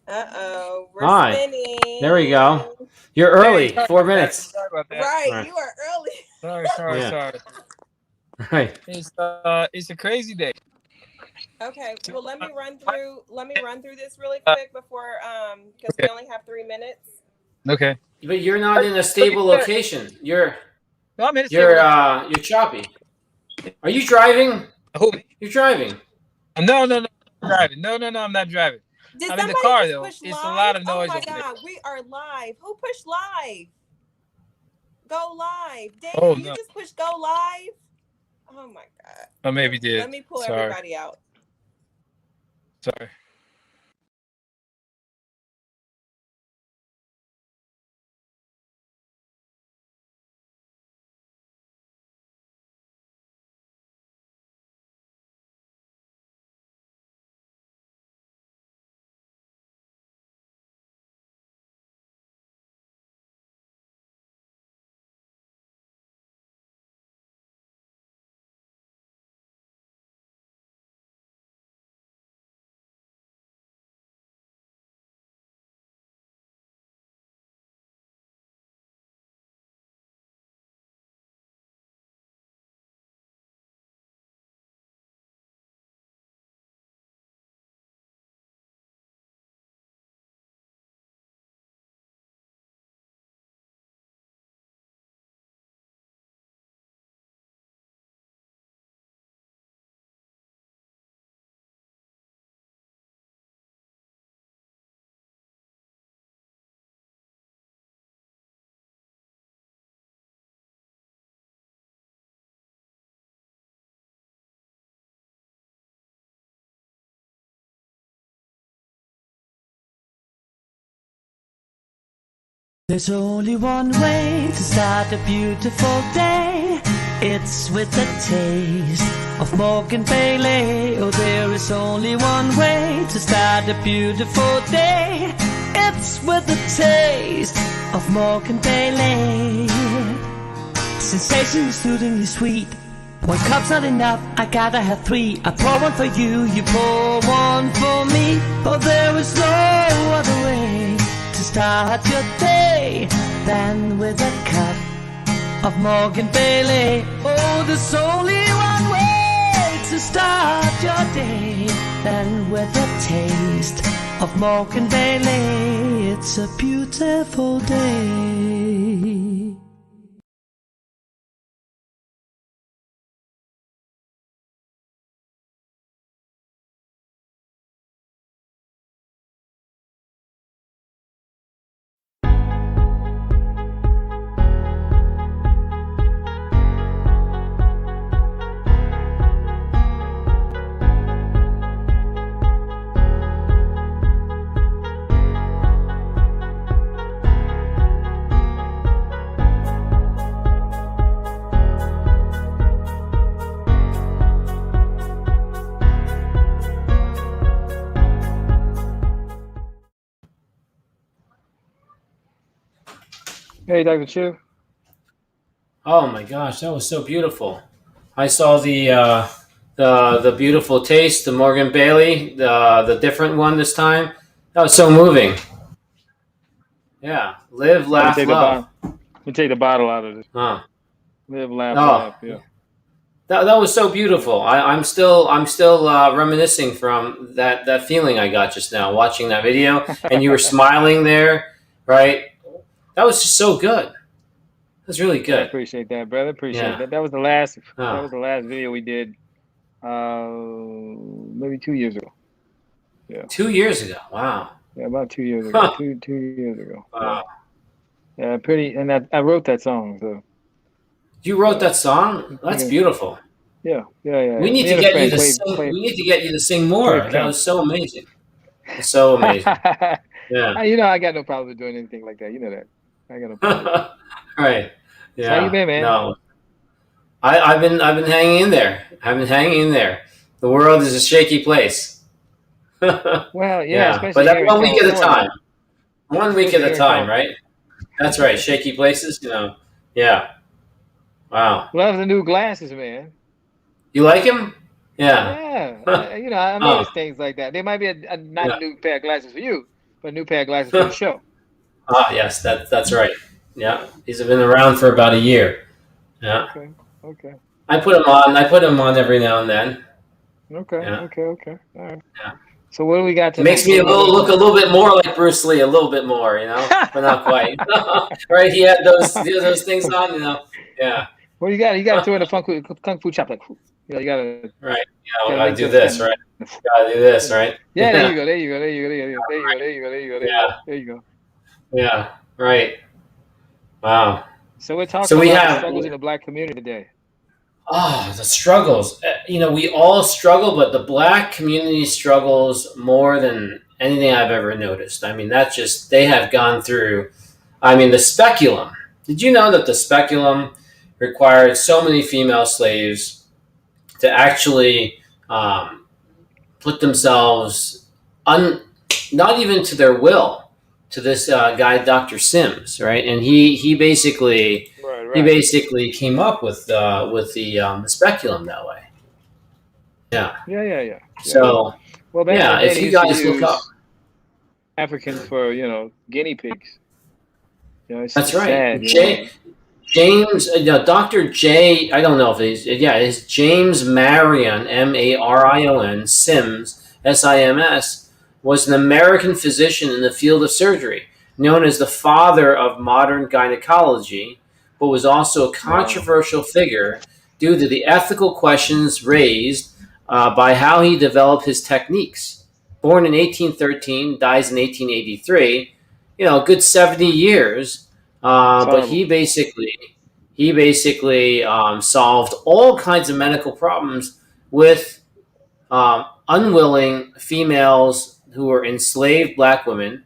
Uh-oh, we're Hi. There we go. spinning. You're Hey, early. sorry 4 minutes. about that. Right, All right. you are early. Yeah. Sorry. Right. It's a crazy day. Okay, So, well let me run through this really uh, quick before because we okay, only have 3 minutes. okay. But you're not in a stable location. You're No, I'm in a stable you're location. uh you're choppy. Are you driving? Who me? You're driving. No. I'm driving. No. I'm not driving. Did I'm in the somebody car just though. push It's a live? lot of Oh noise my over there. god, we are live. Who pushed live? Go live. Oh Daniel, you no. just pushed go live? Oh my god. I maybe Let did. me pull Sorry. everybody out. Sorry. There's only one way to start a beautiful day. It's with a taste of Morgan Bailey. Oh, there is only one way to start a beautiful day. It's with a taste of Morgan Bailey. Sensation is soothingly sweet. One cup's not enough, I gotta have three. I pour one for you, you pour one for me. Oh, there is no other way to start your day than with a cup of Morgan Bailey. Oh, there's only one way to start your day than with a taste of Morgan Bailey. It's a beautiful day. Hey, Dr. Chu. Oh my gosh, that was so beautiful. I saw the beautiful taste, the Morgan Bailey, the different one this time. That was so moving. Yeah. Live, Let me laugh, take the love. bottle. Let me take the bottle out of this. Huh. Live, laugh, Oh, laugh. Yeah. that was so beautiful. I'm still reminiscing from that feeling I got just now watching that video, and you were smiling there, right? That was just so good. That was really I good. appreciate that, brother. Appreciate Yeah. that. That was the last. That Oh, was the last video we did. Maybe 2 years ago. Yeah. 2 years ago. Wow. Yeah, about 2 years ago. Huh. Two years ago. Yeah. Wow. Yeah. Pretty. And I wrote that song. So You wrote yeah. that song. That's Yeah. beautiful. Yeah. We need Me to and a get you friend, to sing. Clay We need to get you to sing more. That Kemp. was so amazing. It's so amazing. Yeah. I got no problem with doing anything like that. You know that. I got no problem with that. Right. So how you Yeah. been, man? No. I've been hanging in there. I've been hanging in there. The world is a shaky place. Well, yeah, Yeah, but especially that's here in 1 week at a California. time. 1 week at Especially a here in time, California. right? That's right. Shaky places. Yeah. Wow. Love the new glasses, man. You like him? Yeah. Yeah, oh. I noticed things like that. There might be a not Yeah. new pair of glasses for you, a new pair of glasses for the show. Ah, yes, that's right. Yeah, he's been around for about a year. Yeah, Okay. Okay. I put him on. I put him on every now and then. Okay. Yeah, Okay. Okay. All right. yeah. So what do we got It makes tonight? me look a little bit more like Bruce Lee, a little bit more, but not quite. Right? He had those things on, Yeah. What do you got? You got to throw in a kung fu chop, like, you got to Right. gotta Gotta make do those this, kind right? Gotta do this, right? Yeah, there you go. There you go. There you go. There you go. There you go. There you go. There you go. There you go. Yeah. There you go. Yeah. Right. Wow. So we're talking So we about the have struggles in the black community today. the struggles. We all struggle, but the black community struggles more than anything I've ever noticed. I mean, they have gone through. I mean, the speculum. Did you know that the speculum required so many female slaves to actually put themselves not even to their will, to this guy, Dr. Sims, right? And he basically Right. he Right. basically came up with the speculum that way. Yeah. Yeah. Yeah. Yeah. So Well, back in yeah, the day, if they you used to guys look up, use Africans for guinea pigs. that's It's right. sad. James, Dr. J. I don't know if it's James Marion, Marion Sims, Sims, was an American physician in the field of surgery, known as the father of modern gynecology, but was also a controversial figure due to the ethical questions raised by how he developed his techniques. Born in 1813, dies in 1883, a good 70 years. But he basically solved all kinds of medical problems with unwilling females who were enslaved black women.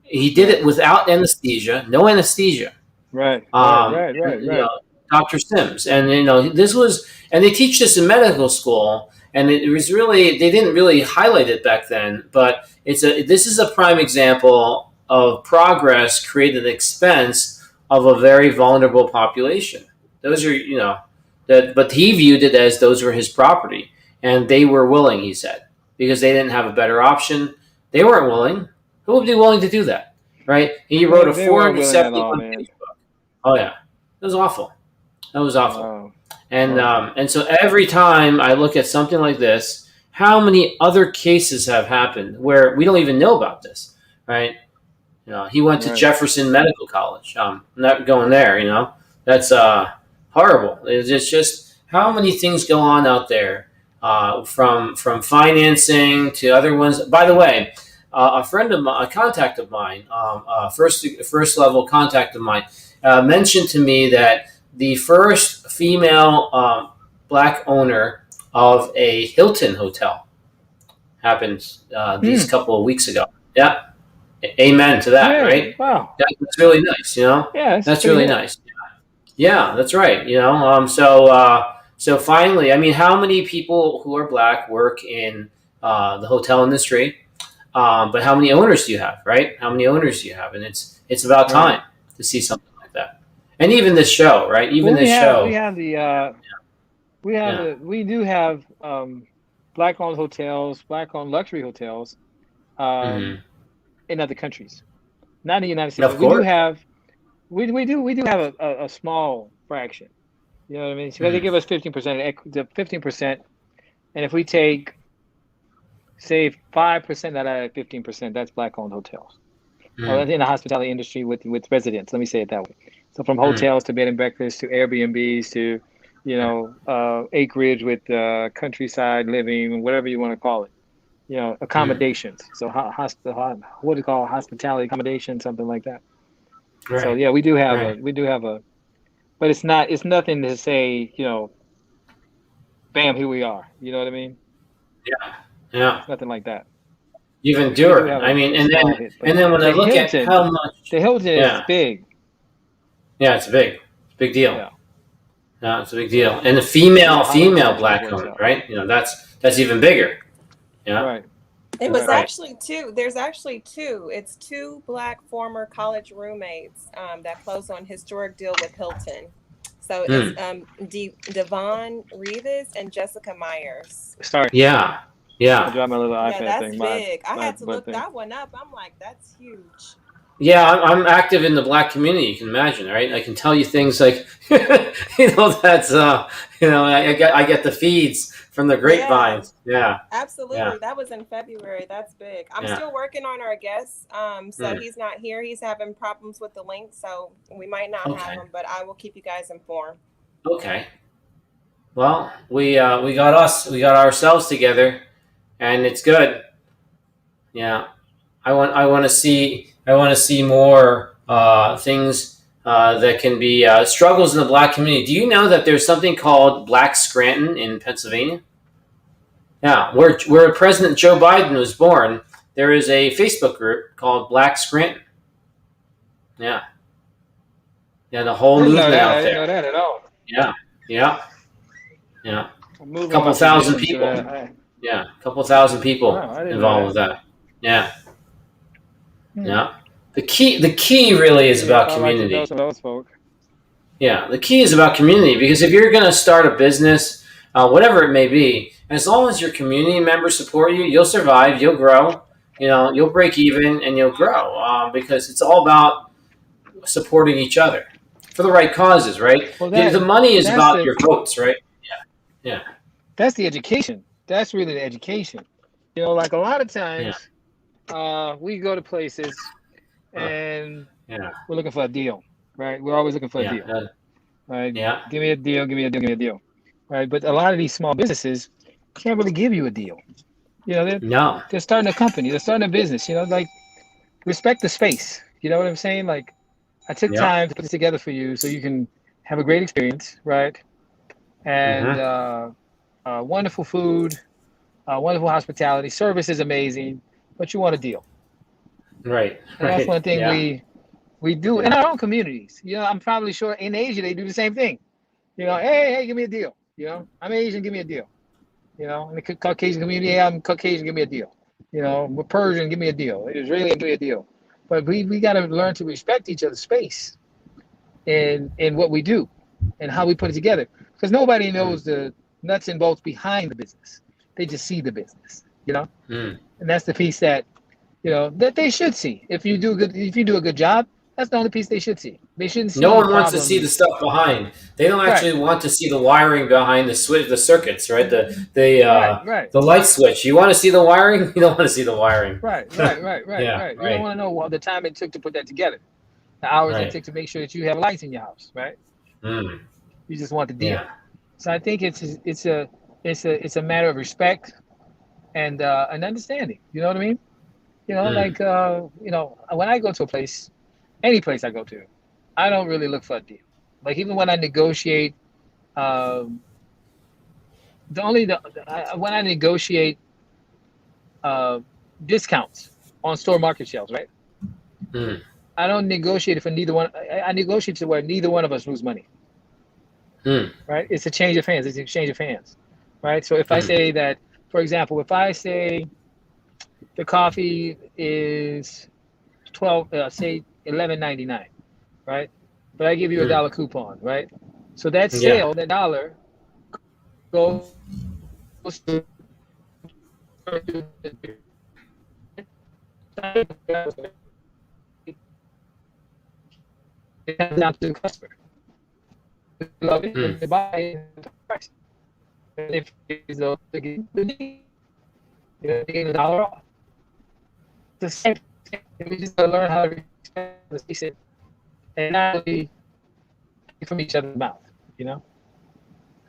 He did it without anesthesia, no anesthesia. Right. Dr. Sims, and and they teach this in medical school, and it was really they didn't really highlight it back then, but this is a prime example of progress created at the expense of a very vulnerable population. Those are but he viewed it as those were his property, and they were willing. He said because they didn't have a better option, they weren't willing. Who would be willing to do that, right? He wrote a They weren't willing at all, 471 man. page book. Oh yeah, it was awful. That was awful. Wow. And so every time I look at something like this, how many other cases have happened where we don't even know about this, right? He went to Right. Jefferson Medical College. Not going there. That's horrible. It's just how many things go on out there, from financing to other ones. By the way, a contact of mine, first level contact of mine, mentioned to me that the first female black owner of a Hilton hotel happened these couple of weeks ago. Yeah. Amen to that, Yeah. right? Wow. That's really nice, Yeah. That's really nice. Yeah, that's right. So finally, I mean, how many people who are black work in the hotel industry? But how many owners do you have, right? How many owners do you have? And it's about time to see something like that. And even this show, right? Even Well, this show. We do have black-owned hotels, black-owned luxury hotels, in other countries, not in the United States. Of course. We do have a small fraction. You know what I mean? Because they give us 15%, and if we take, say, 5% out of 15%, that's black-owned hotels. In the hospitality industry with residents. Let me say it that way. So from hotels to bed and breakfast to Airbnbs to, acreage with countryside living, whatever you want to call it. Accommodations. So what do you call hospitality accommodation, something like that. Right. So yeah, we do have a, but it's nothing to say, bam, here we are. You know what I mean? Yeah. It's nothing like that. Even doer. I mean, and then when I look at how much the Hilton is big. Yeah, it's big deal. Yeah. It's a big deal. And the female black owner, right? That's even bigger. Yeah. Right. It was actually two. There's actually two. It's two black former college roommates that closed on historic deal with Hilton. So it's Devon Rivas and Jessica Myers. Sorry. Yeah. I Yeah. drive my little Yeah, iPad that's thing, big. I my had to butt look thing. that one up. I'm like, that's huge. Yeah, I'm active in the black community. You can imagine, right? I can tell you things like, that's I get the feeds from the Yeah, grapevines. Yeah, yeah, absolutely. That was in February. That's big. I'm yeah. still working on our guests. So Mm, he's not here. He's having problems with the link, so we might not have okay, him, but I will keep you guys informed. okay. Well, we got ourselves together, and it's good. Yeah, I want to see more things that can be struggles in the black community. Do you know that there's something called Black Scranton in Pennsylvania? Yeah, where President Joe Biden was born, there is a Facebook group called Black Scranton. Yeah, yeah, the I whole didn't know movement that. I out didn't there. know that at all. Yeah, yeah, yeah. I'm A moving couple my thousand position to people. that. Yeah, a couple thousand people Wow, I didn't know involved that. with that. Yeah, Hmm. yeah. The key really is Maybe if about I like to know community. some of those folk. Yeah, the key is about community because if you're going to start a business, whatever it may be, as long as your community members support you, you'll survive, you'll grow, you'll break even and you'll grow because it's all about supporting each other for the right causes, right? Well, The money is that's about the your votes, right? Yeah, that's the education. That's really the education. Like a lot of yeah, times, we go to places uh, and yeah, we're looking for a deal, right? We're always looking for a yeah, deal, right? yeah. Give me a deal, give me a deal, give me a deal, right? But a lot of these small businesses can't really give you a deal. They're No, they're starting a company, they're starting a business. Like respect the space. You know what I'm saying? Like I took yeah, time to put this together for you so you can have a great experience, right? And mm-hmm. wonderful food, wonderful hospitality, service is amazing, but you want a deal, Right, and that's right, one thing yeah, we do in yeah, our own communities. I'm probably sure in Asia they do the same thing. Hey, give me a deal. I'm Asian, give me a deal. In the Caucasian community, hey, I'm Caucasian, give me a deal. We're Persian, give me a deal. Israeli, give me a deal. But we got to learn to respect each other's space in what we do and how we put it together. Because nobody mm, knows the nuts and bolts behind the business. They just see the business. mm. And that's the piece that they should see. If you do a good job, that's the only piece they should see. They shouldn't No see one wants to see the problems. stuff behind. They don't Right, actually want to see the wiring behind the switch, the circuits, right? right, right, The light switch. You want to see the wiring? You don't want to see the wiring. right, right, right, right, Yeah, right. You don't right, want to know the time it took to put that together, the hours it right. took to make sure that you have lights in your house, right? Mm, You just want the deal. yeah. So I think it's a matter of respect and an understanding. You know what I mean? Mm, When I go to a place, any place I go to, I don't really look for a deal. Like even when I negotiate, um, when I negotiate uh, discounts on store market shelves, right? mm, I don't negotiate it for neither one. I negotiate to where neither one of us lose money, mm, right? It's a change of hands. It's an exchange of hands, right? So if I mm, say that, for example, if I say the coffee is 12, say 11.99, right? But I give you a mm. dollar coupon, right? So that Yeah. sale, that dollar goes to it comes down to the customer. They love it Mm, and they buy it at the price. And if it's they get they get a dollar off. It's the same thing. We just gotta learn how to respect the space and not really take from each other's mouth, you know?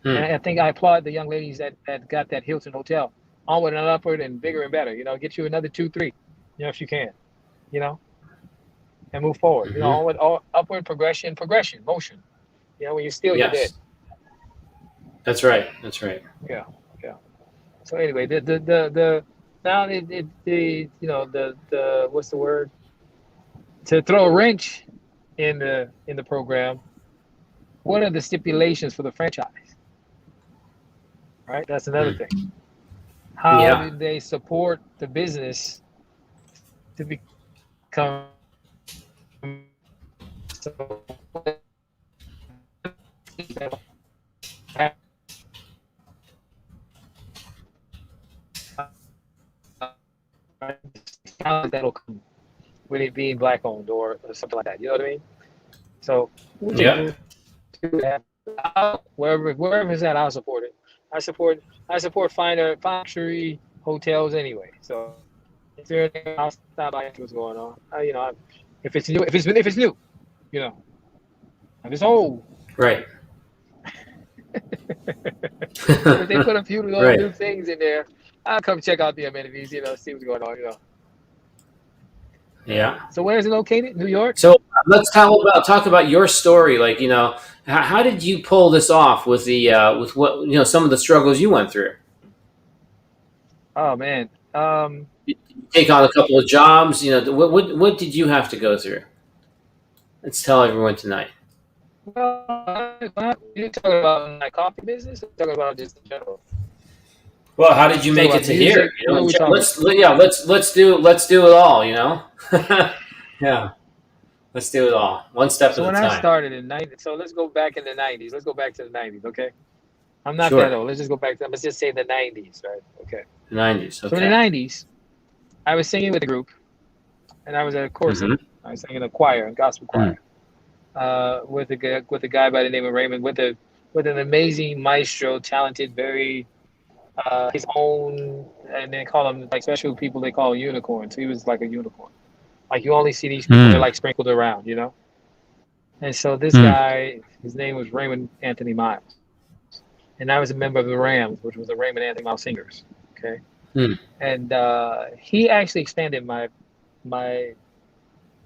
And mm. I think I applaud the young ladies that got that Hilton hotel onward and upward and bigger and better. Get you another 2, 3, if you can, you know, and move forward. Hmm. Onward, upward progression, motion. When you steal, you're dead. Yes. That's right. That's right. Yeah, yeah. So anyway, the now the what's the word, to throw a wrench in the program. What are the stipulations for the franchise? Right, that's another Mm. thing. How Yeah. do they support the business to become so ones that'll come with it being black owned or something like that. You know what I mean? So which is Yeah. cool. Wherever it's at, I'll support it. I support finer factory hotels anyway. So if there's anything, I'll stop by and see what's going on. If it's new, if it's new, you know, if it's old, Right. if they put a few little Right. new things in there, I'll come check out the amenities. See what's going on. Yeah. So where is it located? New York. So let's talk about your story. Like, how did you pull this off with with what some of the struggles you went through? Oh man. You take on a couple of jobs. What did you have to go through? Let's tell everyone tonight. Well, you talking about my coffee business? Or talking about just in general? Well, how did you Talking make it about to here? music? What are we talking? Let's do it all. Yeah, let's do it all, one step So at a when I time. started in '90, so let's go back in the '90s. Let's go back to the '90s, okay? I'm not that Sure, old. Let's just go back to. Let's just say the '90s, right? Okay. the '90s. So in the Okay. '90s, I was singing with a group, and I was at a chorus. Mm-hmm. I was singing a choir, a gospel choir, with a guy by the name of Raymond, with an amazing maestro, talented, very his own, and they call him like special people. They call unicorns. He was like a unicorn. Like you only see these people, they're like sprinkled around. And so this guy, his name was Raymond Anthony Miles, and I was a member of the Rams, which was the Raymond Anthony Miles Singers. Okay, Mm. and he actually expanded my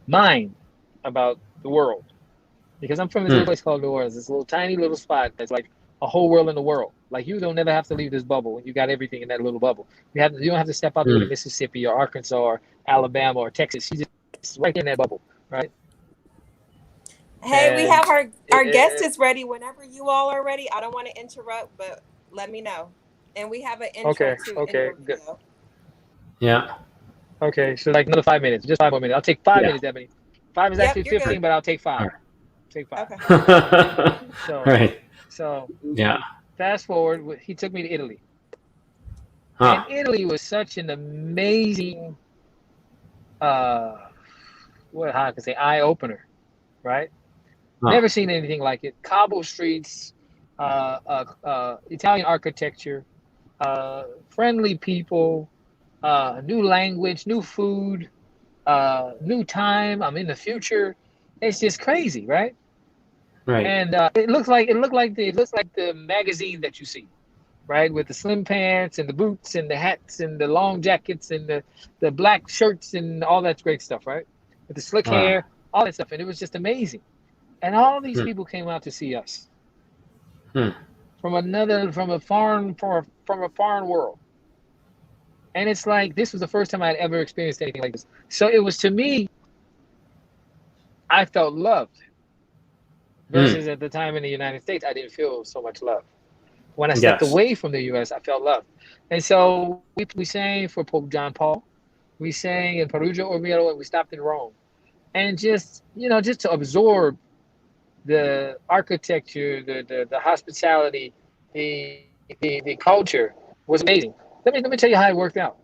mind about the world because I'm from this little place called New Orleans, this little tiny little spot that's like a whole world in the world. Like you don't never have to leave this bubble when you got everything in that little bubble. You don't have to step out to go to Mississippi or Arkansas or Alabama or Texas. You just right in that bubble, right? Hey, we And have our guest is ready whenever you all are ready. I don't want to interrupt, but let me know. And we have an intro too in your good. video. Yeah. Okay, so like another 5 minutes, just 5 more minutes. I'll take 5 Yeah. minutes, Ebony. 5 is Yep, actually you're 15, good. but I'll take 5. All right. Take 5. Okay. So, Right. so Yeah. fast forward, he took me to Italy. Huh. And Italy was such an amazing, how I can say, eye opener, right? Huh. Never seen anything like it. Cobble streets, Italian architecture, friendly people, new language, new food, new time. I'm in the future. It's just crazy, right? Right. And it looks like the magazine that you see, right? With the slim pants and the boots and the hats and the long jackets and the black shirts and all that great stuff, right? With the slick Wow. hair, all that stuff, and it was just amazing. And all these people came out to see us from a foreign world. And it's like this was the first time I'd ever experienced anything like this. So it was, to me, I felt loved. Versus at the time in the United States, I didn't feel so much love. When I stepped away from the U.S., I felt love. And so we sang for Pope John Paul. We sang in Perugia, Orvieto, and we stopped in Rome. And just to absorb the architecture, the hospitality, the culture was amazing. Let me tell you how it worked out.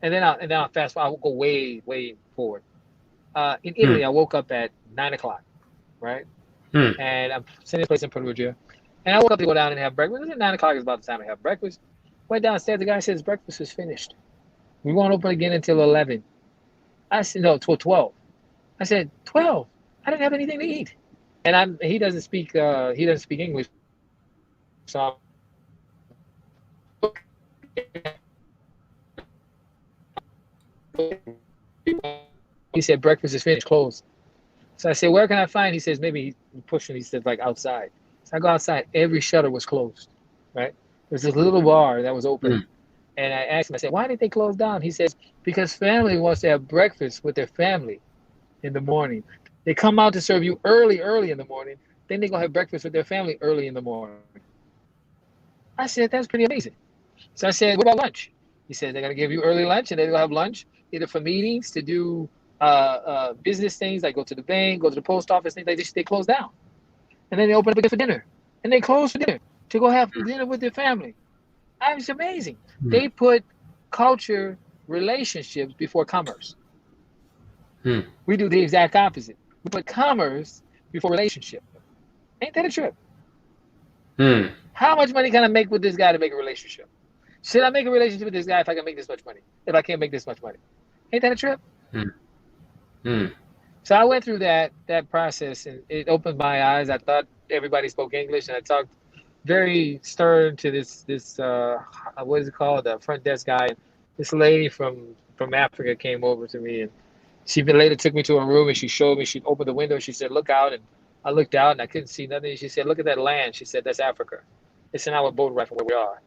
And then I'll fast forward. I'll go way forward. In Italy, I woke up at 9 o'clock, right? And I'm sitting in a place in Perugia. And I woke up to go down and have breakfast. 9 o'clock is about the time to have breakfast. Went downstairs. The guy says, breakfast is finished. We won't open again until 11. I said, no, till 12. I said, 12? I didn't have anything to eat. And he doesn't speak English. So he said, breakfast is finished, closed. So I said, where can I find? He says, maybe he's pushing. He said, like outside. So I go outside. Every shutter was closed, right? There's this little bar that was open. And I asked him, I said, why did they close down? He says, because family wants to have breakfast with their family in the morning. They come out to serve you early in the morning. Then they're going to have breakfast with their family early in the morning. I said, that's pretty amazing. So I said, what about lunch? He said, they're going to give you early lunch, and they're going to have lunch either for meetings, to do business things, like go to the bank, go to the post office, things like this. They close down. And then they open up again for dinner. And they close for dinner to go have dinner with their family. It's amazing. They put culture, relationships before commerce. Hmm. We do the exact opposite. We put commerce before relationship. Ain't that a trip? Hmm. How much money can I make with this guy to make a relationship? Should I make a relationship with this guy if I can make this much money? If I can't make this much money? Ain't that a trip? Hmm. Hmm. So I went through that process, and it opened my eyes. I thought everybody spoke English, and I talked very stern to this what is it called, the front desk guy. This lady from Africa came over to me, and she later took me to a room, and she showed me. She opened the window, and she said, "Look out." And I looked out, and I couldn't see nothing. She said, "Look at that land." She said, "That's Africa. It's an hour boat ride from where we are."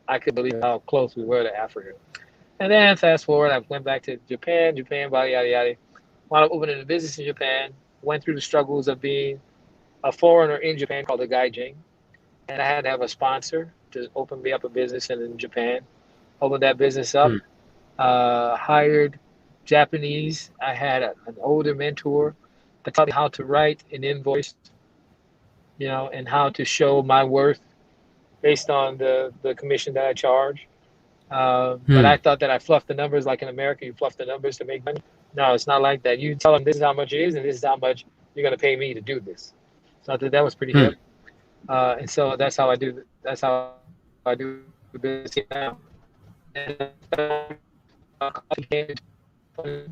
I couldn't believe how close we were to Africa. And then fast forward, I went back to Japan, yada yada yada. Wound up opening a business in Japan. Went through the struggles of being a foreigner in Japan called a gaijin, and I had to have a sponsor to open me up a business in Japan. Opened that business up. Hmm. Hired Japanese. I had an older mentor that taught me how to write an invoice, and how to show my worth based on the commission that I charge. But Hmm. I thought that I fluffed the numbers like in America, you fluff the numbers to make money. No, it's not like that. You tell them this is how much it is, and this is how much you're going to pay me to do this. So I thought that was pretty Hmm. hip. And so that's how I do. That's how I do the business here now. And coffee came to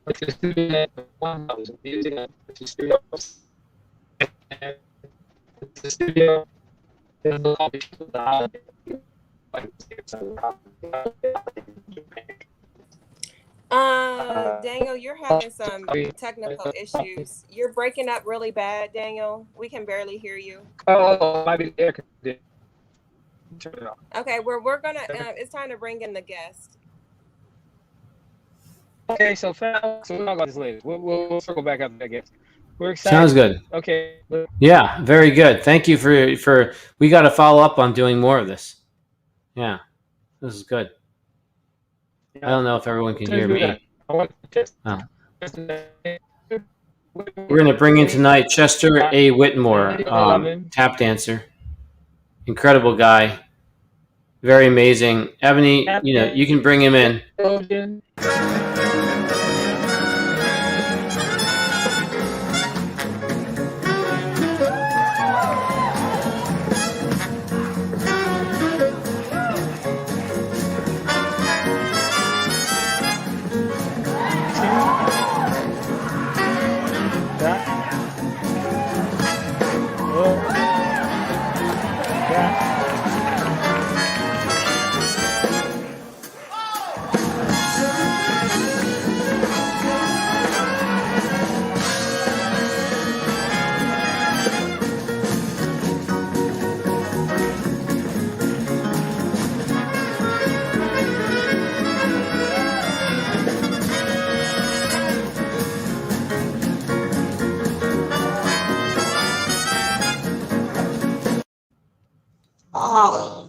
the studio at 1,000 music at the studio. And the studio is the lobby for the holiday. Daniel, you're having some technical issues. You're breaking up really bad, Daniel. We can barely hear you. Oh, might be the air conditioning. Turn it off. Okay, we're gonna. It's time to bring in the guest. Okay, so we'll talk about this later. We'll circle back up, I guess. We're excited. Sounds good. Okay. Yeah, very good. Thank you for. We got to follow up on doing more of this. Yeah, this is good. I don't know if everyone can hear me. Oh. We're going to bring in tonight Chester A. Whitmore, tap dancer. Incredible guy. Very amazing. Ebony, you can bring him in.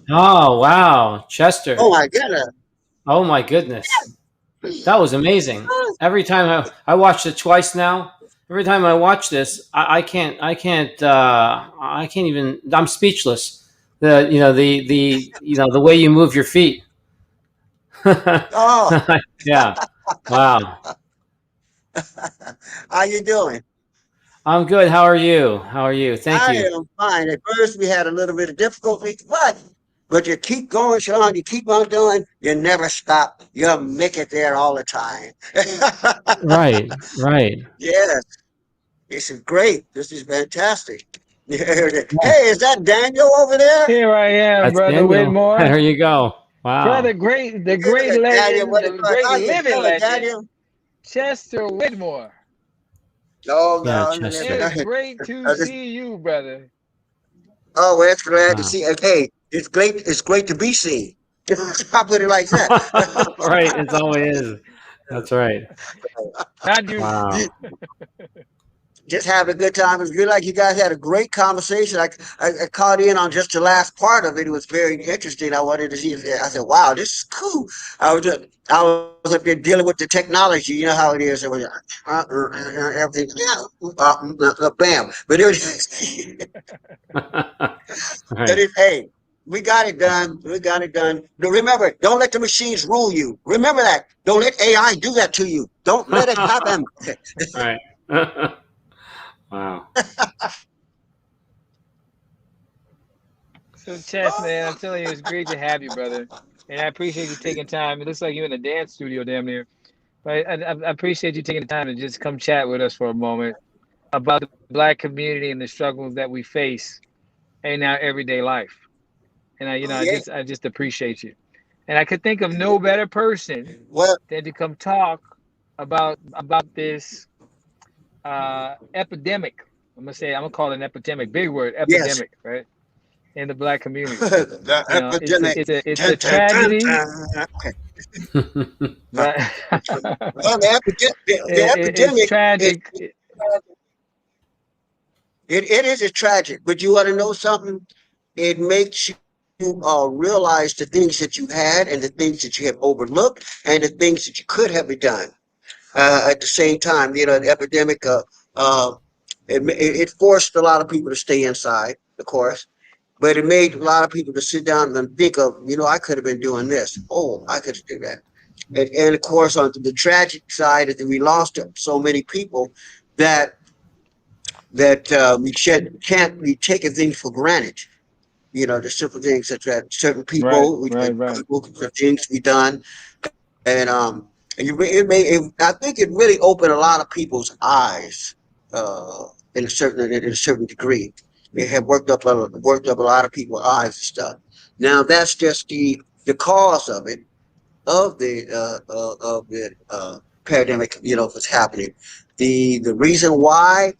Oh, wow. Chester. Oh my goodness. Oh, my goodness. That was amazing. Every time I watched it twice now. Every time I watch this, I can't even, I'm speechless. The way you move your feet. Oh, Yeah. Wow. how you doing? I'm good. How are you? Thank I you. am fine. At first, we had a little bit of difficulty, but you keep going, Sean. You keep on doing. You never stop. You make it there all the time. Right. Yes, this is great. This is fantastic. Hey, Yeah. is that Daniel over there? Here I am, That's brother Daniel. Whitmore. There you go. Wow. Brother, the great Good, Daniel. legend, What the is great how you living doing, legend, Daniel? Chester Whitmore. Oh Yeah, no, Chester. It's great to see you, brother. oh, well, it's glad to Wow. see. Okay, it's great. It's great to be seen. I'll put it like that. Right. It's always is. That's right. Not you. Wow. Just have a good time. It's good. Like you guys had a great conversation. I caught in on just the last part of it. It was very interesting. I wanted to see. I said, "Wow, this is cool." I was up there dealing with the technology. You know how it is. It was everything. Bam. But it was. Right. But it, hey, We got it done. We got it done. But remember, don't let the machines rule you. Remember that. Don't let AI do that to you. Don't let it happen. Right. Wow. So, Chess, man, I'm telling you, it's great to have you, brother. And I appreciate you taking time. It looks like you're in a dance studio, damn near. But I appreciate you taking the time to just come chat with us for a moment about the Black community and the struggles that we face in our everyday life. And Oh yeah. I just appreciate you. And I could think of no better person Well, than to come talk about this epidemic. I'm gonna call it an epidemic. Big word, yes. epidemic, right? In the Black community. The You know, epidemic. it's Dun, a dun, dun, tragedy, dun. Okay. right? Well, the It's epidemic is tragic. it is a tragic, but you want to know something? It makes you realize the things that you had and the things that you have overlooked and the things that you could have done. At the same time, the epidemic, it forced a lot of people to stay inside, of course, but it made a lot of people to sit down and think of, I could have been doing this. Oh, I could do that. And of course, on the tragic side, is that we lost so many people that can't be taking things for granted. The simple things such that certain Right, people, right. the things we done, and I think it really opened a lot of people's eyes, in a certain degree. It had worked up a lot of people's eyes and stuff. Now that's just the cause of the pandemic. What's happening. The reason why,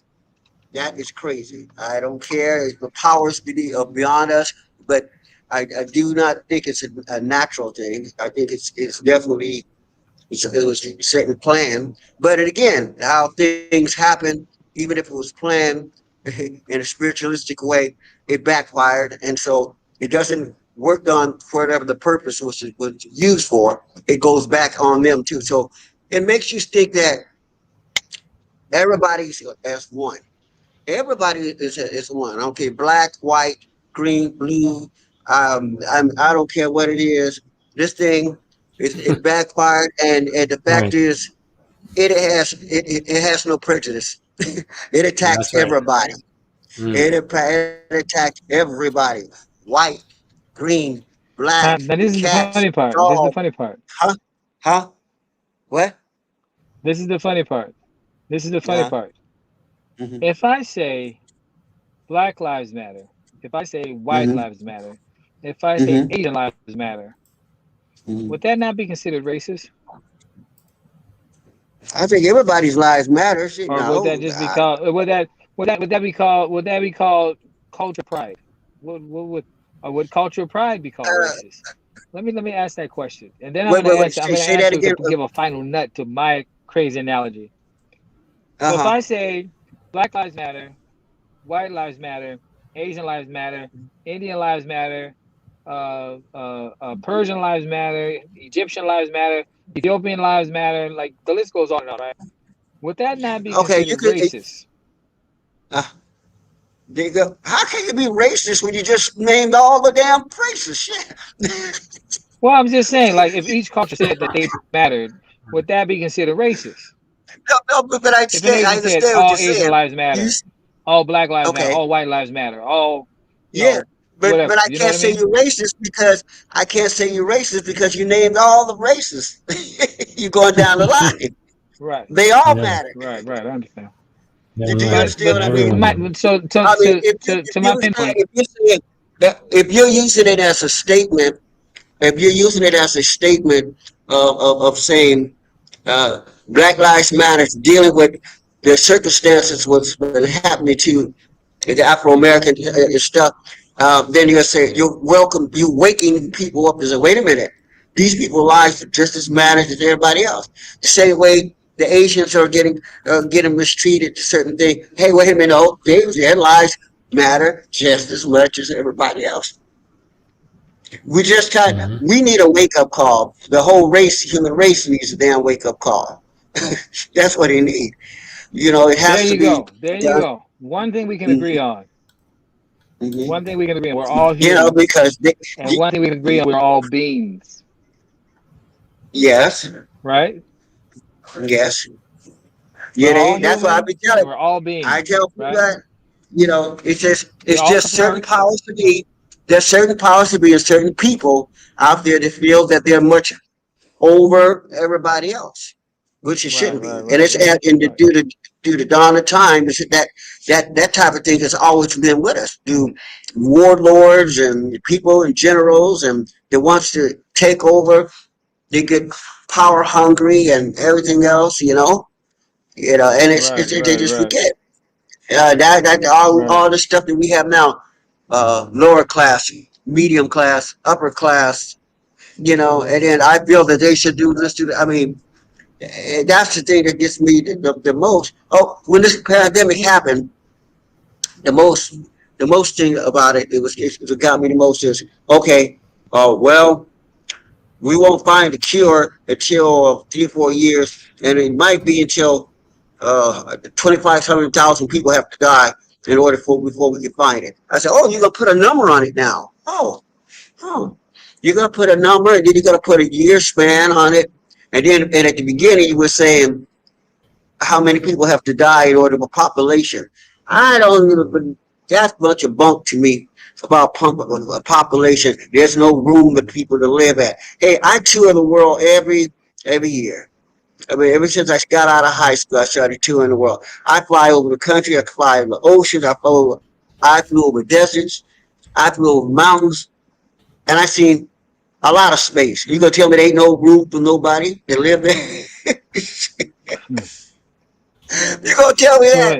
that is crazy. I don't care if the powers beyond us, but I do not think it's a natural thing. I think it's definitely it was a certain plan. But again, how things happen, even if it was planned in a spiritualistic way, it backfired, and so it doesn't work on for whatever the purpose was used for. It goes back on them too. So it makes you think that everybody's as one. Everybody is one. I don't care black, white, green, blue. I don't care what it is. This thing it backfired, and the fact Right. is, it has no prejudice. It attacks That's right. everybody. Mm. It attacks everybody. White, green, black, Now this is the cats, funny part. This is the dogs. funny part. Huh? Huh? What? This is the funny part. This is the funny Yeah. part. Mm-hmm. If I say Black Lives Matter, if I say White Mm-hmm. Lives Matter, if I say Mm-hmm. Asian Lives Matter, Mm-hmm. would that not be considered racist? I think everybody's lives matter. Shit, Or would that no. just be called would that be called culture pride? Would cultural pride be called racist? Let me ask that question. And then Wait, wait, wait. I'm Say, gonna say that answer again. to give a final nut to my crazy analogy. So if Uh-huh. I say Black Lives Matter, White Lives Matter, Asian Lives Matter, Indian Lives Matter, Persian Lives Matter, Egyptian Lives Matter, Ethiopian Lives Matter, like the list goes on and on, right? Would that not be Okay, you considered could. racist? Uh, there you go. How can you be racist when you just named all the damn races? Shit. Well, I'm just saying, like, if each culture said that they mattered, would that be considered racist? No, no, but If an I Asian said understand what you're all Asian saying. lives You, matter, all Black lives matter, okay, all white lives matter, all, yeah, but whatever. I You know what can't I say mean? you're racist because I can't say you're racist because you named all the races. You're going down the line. Right, They all Yeah. matter. right. I understand. Do you Yeah. But understand but what I to mean? Everyone my knows. so I mean, if to my you say pinpoint, if you say that if you're using it as a statement, if you're using it as a statement of saying Black Lives Matter, dealing with the circumstances what's been happening to the Afro American stuff, then you'll say you waking people up and say, wait a minute, these people's lives are just as matter as everybody else. The same way the Asians are getting mistreated to certain things. Hey, wait a minute, oh, their lives matter just as much as everybody else. Hmm. We need a wake up call. The whole human race needs a damn wake up call. That's what they need. It there has to you be go. There you done. go. One thing we can agree Mhm. on. Hmm. One thing we can agree on, we're all You know, humans. because And one thing we can agree on, we're all beings, yes, right? yes, We're yeah. all That's why I be humans and telling. we're all I beings, tell people right? that, you know, We it's all just suffer certain hardship. powers to be. There's certain powers to be and certain people out there that feel that they're much over everybody else, which it Right, shouldn't right, be. And right, it's right, and right. due to dawn of time, that type of thing has always been with us. Through warlords and people and generals and that wants to take over, they get power hungry and everything else, and Right, they right, just right, forget that right. all the stuff that we have now, lower class, medium class, upper class, and then I feel that they should do this to. I mean, that's the thing that gets me the most. Oh, when this pandemic happened, the most the most thing about it got me the most is okay. Well, we won't find a cure until 3 or 4 years, and it might be until 2,500 people have to die in order for before we can find it. I said, oh, you're gonna put a number on it now. Oh, you're gonna put a number, and then you're gonna put a year span on it, and at the beginning you were saying how many people have to die in order for population. I don't even. That's a bunch of bunk to me about population. There's no room for people to live at. Hey, I tour the world every year. I mean, ever since I got out of high school, I started touring the world. I fly over the country. I fly over the oceans. I flew over deserts. I flew over mountains, and I seen a lot of space. You gonna tell me there ain't no room for nobody to live there? Hmm. You gonna tell me So that?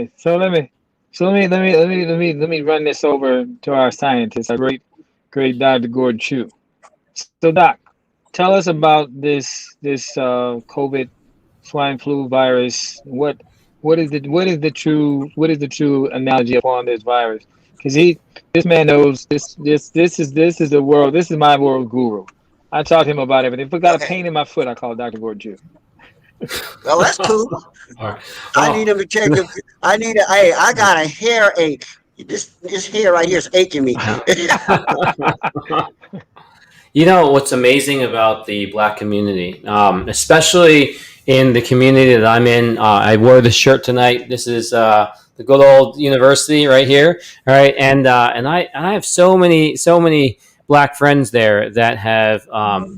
wait, let me run this over to our scientist, our great Dr. Gordon Chu. So Doc, tell us about this COVID swine flu virus. What is the true analogy upon this virus? Because this man knows this is the world. This is my world guru. I taught him about everything. If I got a Okay. pain in my foot, I call Dr. Gordon Chu. Well, that's cool. All right. I need Well, him to check. I need a. Hey, I got a hair ache. This hair right here is aching me. you know what's amazing about the black community, especially in the community that I'm in. I wore this shirt tonight. This is the good old university right here. All right, and I have so many black friends there that have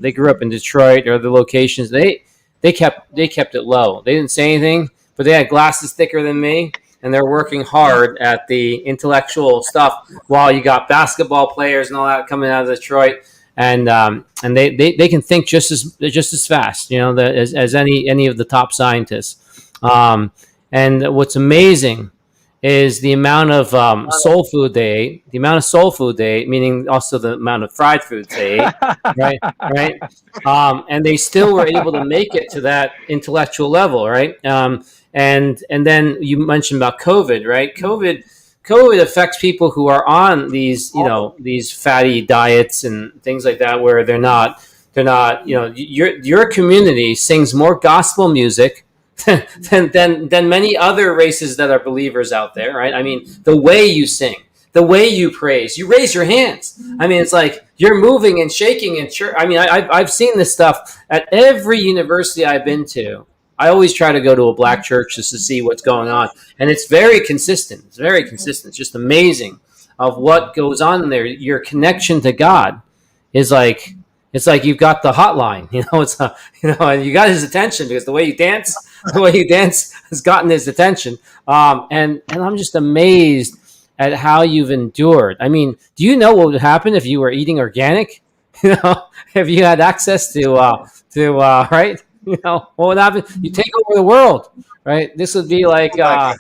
they grew up in Detroit or the locations. They kept it low. They didn't say anything, but they had glasses thicker than me, and they're working hard at the intellectual stuff. While you got basketball players and all that coming out of Detroit, and they can think just as fast, as any of the top scientists. And what's amazing is the amount of soul food they ate, the amount of soul food they ate, meaning also the amount of fried foods they ate, right? Right. And they still were able to make it to that intellectual level, right? And then you mentioned about COVID, right? COVID affects people who are on these fatty diets and things like that, where they're not. Your community sings more gospel music than many other races that are believers out there, right? I mean, the way you sing, the way you praise, you raise your hands. I mean, it's like you're moving and shaking in church. I mean, I've seen this stuff at every university I've been to. I always try to go to a black church just to see what's going on, and it's very consistent. It's very consistent. It's just amazing of what goes on in there. Your connection to God is like it's like you've got the hotline. And you got his attention because the way you dance has gotten his attention. And I'm just amazed at how you've endured. I mean, do you know what would happen if you were eating organic? If you had access to right? What would happen? You take over the world, right? This would be like, yeah,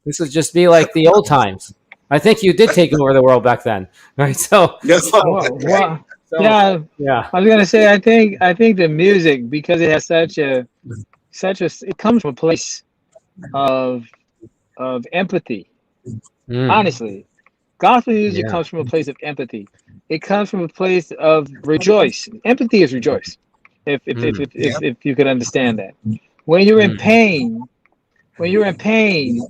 this would just be like the old times. I think you did take over the world back then, right? So, No, so, Well, right? well, So, yeah. yeah. I was gonna say, I think the music, because it has it comes from a place of empathy. Mm, Honestly, gospel music yeah. comes from a place of empathy. It comes from a place of rejoice. Empathy is rejoice. Mm, If you could understand that, when you're in mm, pain, when you're in pain,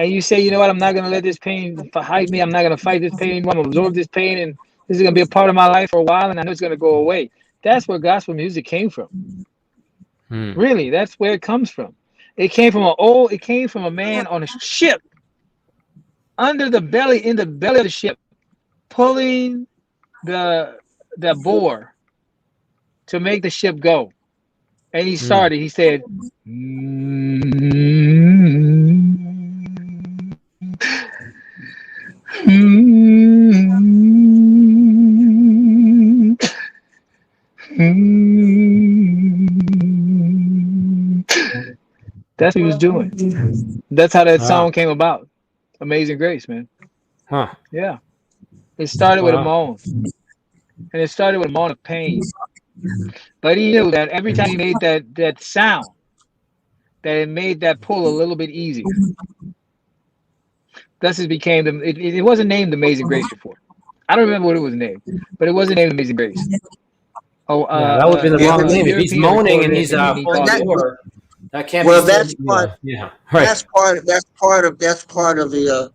and you say, you know what, I'm not going to let this pain hide me. I'm not going to fight this pain anymore. I'm going to absorb this pain, and this is going to be a part of my life for a while, and I know it's going to go away. That's where gospel music came from. Hmm. Really, that's where it comes from. It came from a man on a ship, in the belly of the ship, pulling the bore to make the ship go. And he started, he said, that's what he was doing. That's how that Wow. song came about. Amazing Grace, man. Huh. Yeah. It started with a Wow. moan. And it started with a moan of pain. But he knew that every time he made that sound, that it made that pull a little bit easier. Thus it became it wasn't named Amazing Grace before. I don't remember what it was named, but it wasn't named Amazing Grace. Oh, Yeah, that would have been the Yeah, wrong but name. If he's European moaning recorded and it, he's and then he but pulling called the that it. oar, that can't be well, said. that's part. Yeah. Yeah. Right. That's part of the.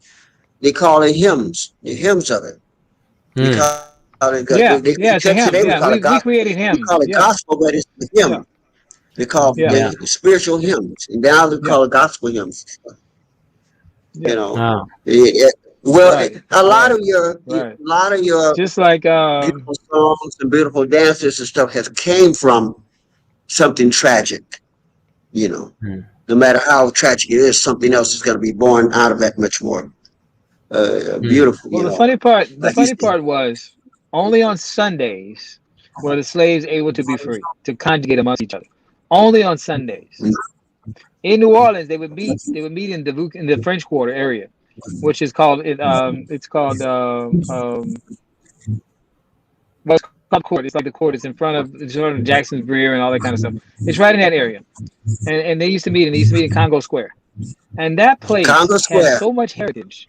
They call it hymns. The hymns of it. They Hmm. call it. Yeah, In yeah, it's a church hymn. today we Yeah, call it we gospel. created We hymns. call it Yeah, gospel, but it's the yeah, hymn. They call yeah, Yeah. the spiritual hymns, and now they yeah, call it gospel hymns. You yeah. know, Oh. well, Right, a lot right, of your right. Just like beautiful songs and beautiful dances and stuff has came from something tragic. You know, Hmm. no matter how tragic it is, something else is going to be born out of that much more Hmm. beautiful. well, You know, the like you funny said. part was only on Sundays were the slaves able to be free to conjugate amongst each other. Only on Sundays. In New Orleans, they would meet in the French Quarter area, which is called it's called well, it's called court. It's like the court. It's in front of Jackson's Breer and all that kind of stuff. It's right in that area, and they used to meet, and they used to meet in Congo Square, and that place Congo has Square. so much heritage.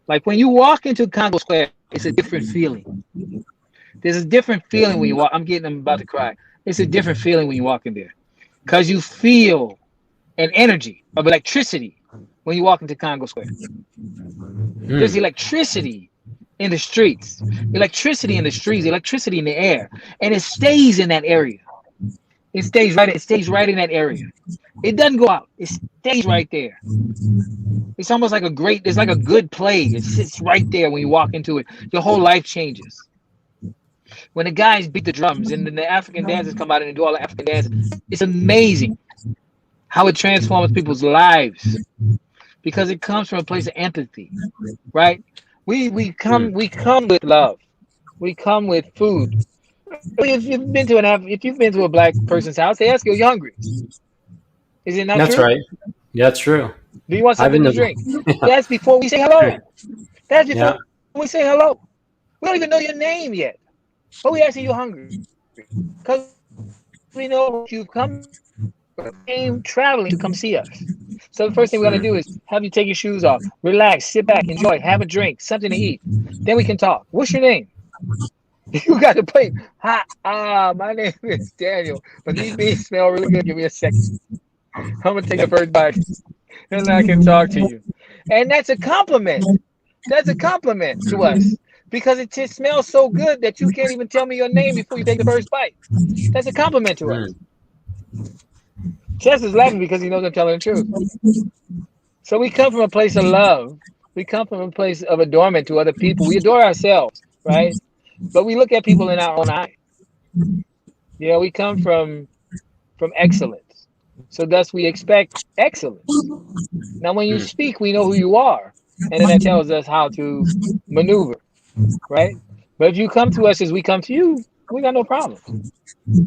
Like when you walk into Congo Square, it's a different feeling. There's a different feeling when you walk. I'm about to cry. It's a different feeling when you walk in there, because you feel an energy of electricity when you walk into Congo Square. There's Hmm. electricity in the streets, electricity in the streets, electricity in the air, and it stays in that area. It stays right. It stays right in that area. It doesn't go out. It stays right there. It's almost like it's like a good play. It sits right there when you walk into it. Your whole life changes. When the guys beat the drums and then the African dancers come out and do all the African dances, it's amazing how it transforms people's lives because it comes from a place of empathy, right? Hmm. We come with love. We come with food. If you've been to a black person's house, they ask you, "Are you hungry?" Is it not That's true? right. Yeah, that's true. Do you want I've something been to to. drink? That's before we say hello. That's Yeah. before we say hello. We don't even know your name yet, but we ask you, "You hungry?" Because we know you've came traveling to come see us. So the first thing we're gonna Hmm. do is have you take your shoes off, relax, sit back, enjoy, have a drink, something to eat. Then we can talk. What's your name? You got to play. Hi, my name is Daniel, but these beans smell really good. Give me a second. I'm gonna take the first bite, and I can talk to you. And that's a compliment. That's a compliment to us because it just smells so good that you can't even tell me your name before you take the first bite. That's a compliment to Hmm. us. Chess is laughing because he knows I'm telling the truth. So we come from a place of love. We come from a place of adornment to other people. We adore ourselves, right? But we look at people in our own eye. You know, we come from excellence. So thus we expect excellence. Now when you Hmm. speak, we know who you are. And then that tells us how to maneuver, right? But if you come to us as we come to you, we got no problems.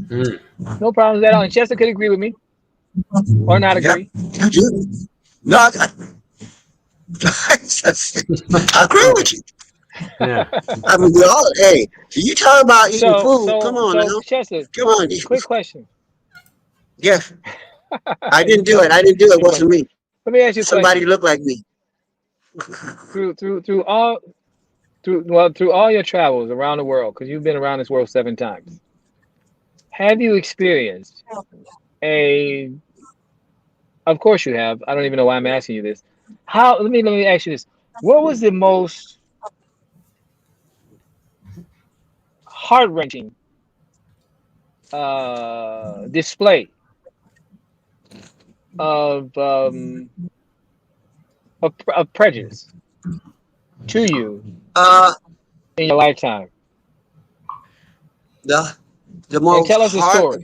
Hmm. No problems at all. And Chester could agree with me or not Yeah, agree. I do. No, I agree with you. Yeah. I mean, we all. Hey, you talk about eating food? Come on So now. Chester, Come on. quick question. Yeah, I didn't do it. No, I didn't do it. It quick question. wasn't me. Let me ask you a Somebody question. looked like me. Through all through all your travels around the world, because you've been around this world 7 times, have you experienced a of course you have. I don't even know why I'm asking you this. How? Let me ask you this. What was the most heart wrenching display of of prejudice to you Uh, in your lifetime? the the And most tell us a hard. story.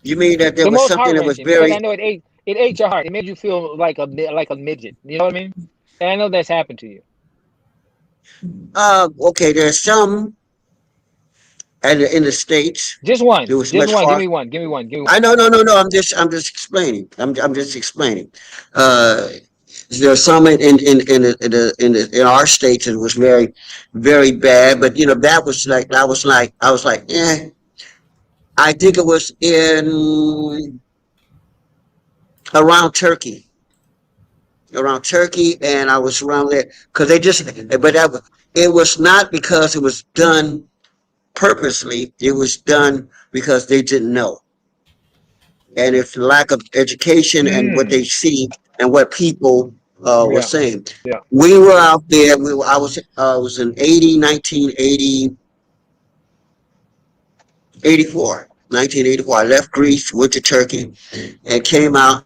You mean that there The was most something heart that was wrenching, because very I know it ate your heart. It made you feel like a midget. You know what I mean? And I know that's happened to you. okay? There's some in the states. Just It one. was Just much one. Give hard. me one. Give me one. Give me I one. know, no, no, no. I'm just explaining. I'm just explaining. Uh, there's some in our states it was very, very bad. But that was like I was like, eh. I think it was in around Turkey, and I was around there because they just. But it was not because it was done purposely. It was done because they didn't know, and it's lack of education and what they Mm. see and what people were Yeah. saying. Yeah. We were out there. I was in 1980, 84, 1984. I left Greece, went to Turkey, and came out.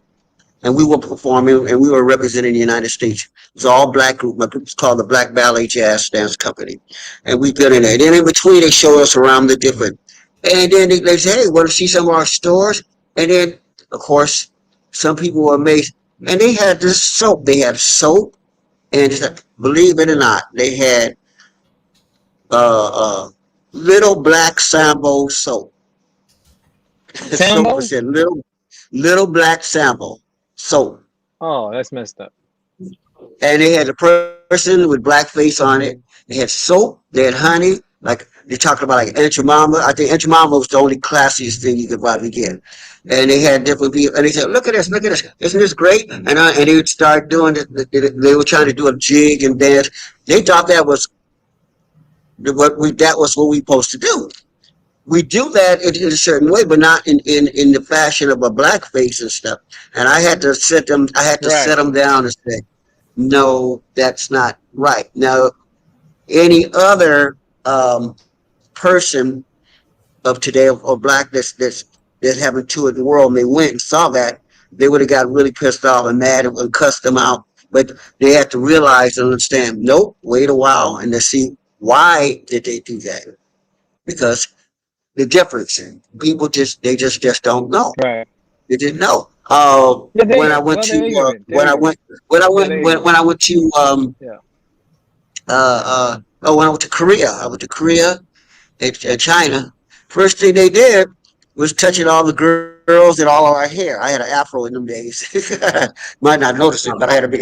And we were performing, and we were representing the United States. It was all black group. My group was called the Black Ballet Jazz Dance Company, and we got in there. And then in between, they show us around the different. And then they say, "Hey, want to see some of our stores?" And then, of course, some people were amazed. And they had this soap. They had soap, and believe it or not, they had uh, uh, little black Sambo soap. Soap was Sambo? said little black Sambo soap. Oh, that's messed up. And they had a person with blackface on it. They had soap. They had honey. Like they talked about like Aunt Jemima. I think Aunt Jemima was the only classiest thing you could probably get. And they had different people. And they said, look at this. Isn't this great?" And they would start doing it. They were trying to do a jig and dance. They thought that was what we supposed to do. We do that in a certain way, but not in the fashion of a blackface and stuff. And I had to set them. I had to set Right. them down and say, no, that's not right. Now, any other person of today or black that's having toured the world and they went and saw that, they would have got really pissed off and mad and cussed them out. But they have to realize and understand, nope, wait a while and to see why did they do that? Because the difference, people just don't know. Right. They didn't know. Yeah, they're When I ignorant. went Well, to they're ignorant. They're when I ignorant. went when I Yeah, went they're ignorant. when I went to Yeah. when I went to Korea, and China. First thing they did was touching all the girls and all of our hair. I had an afro in them days. Might not notice it, but I had a big.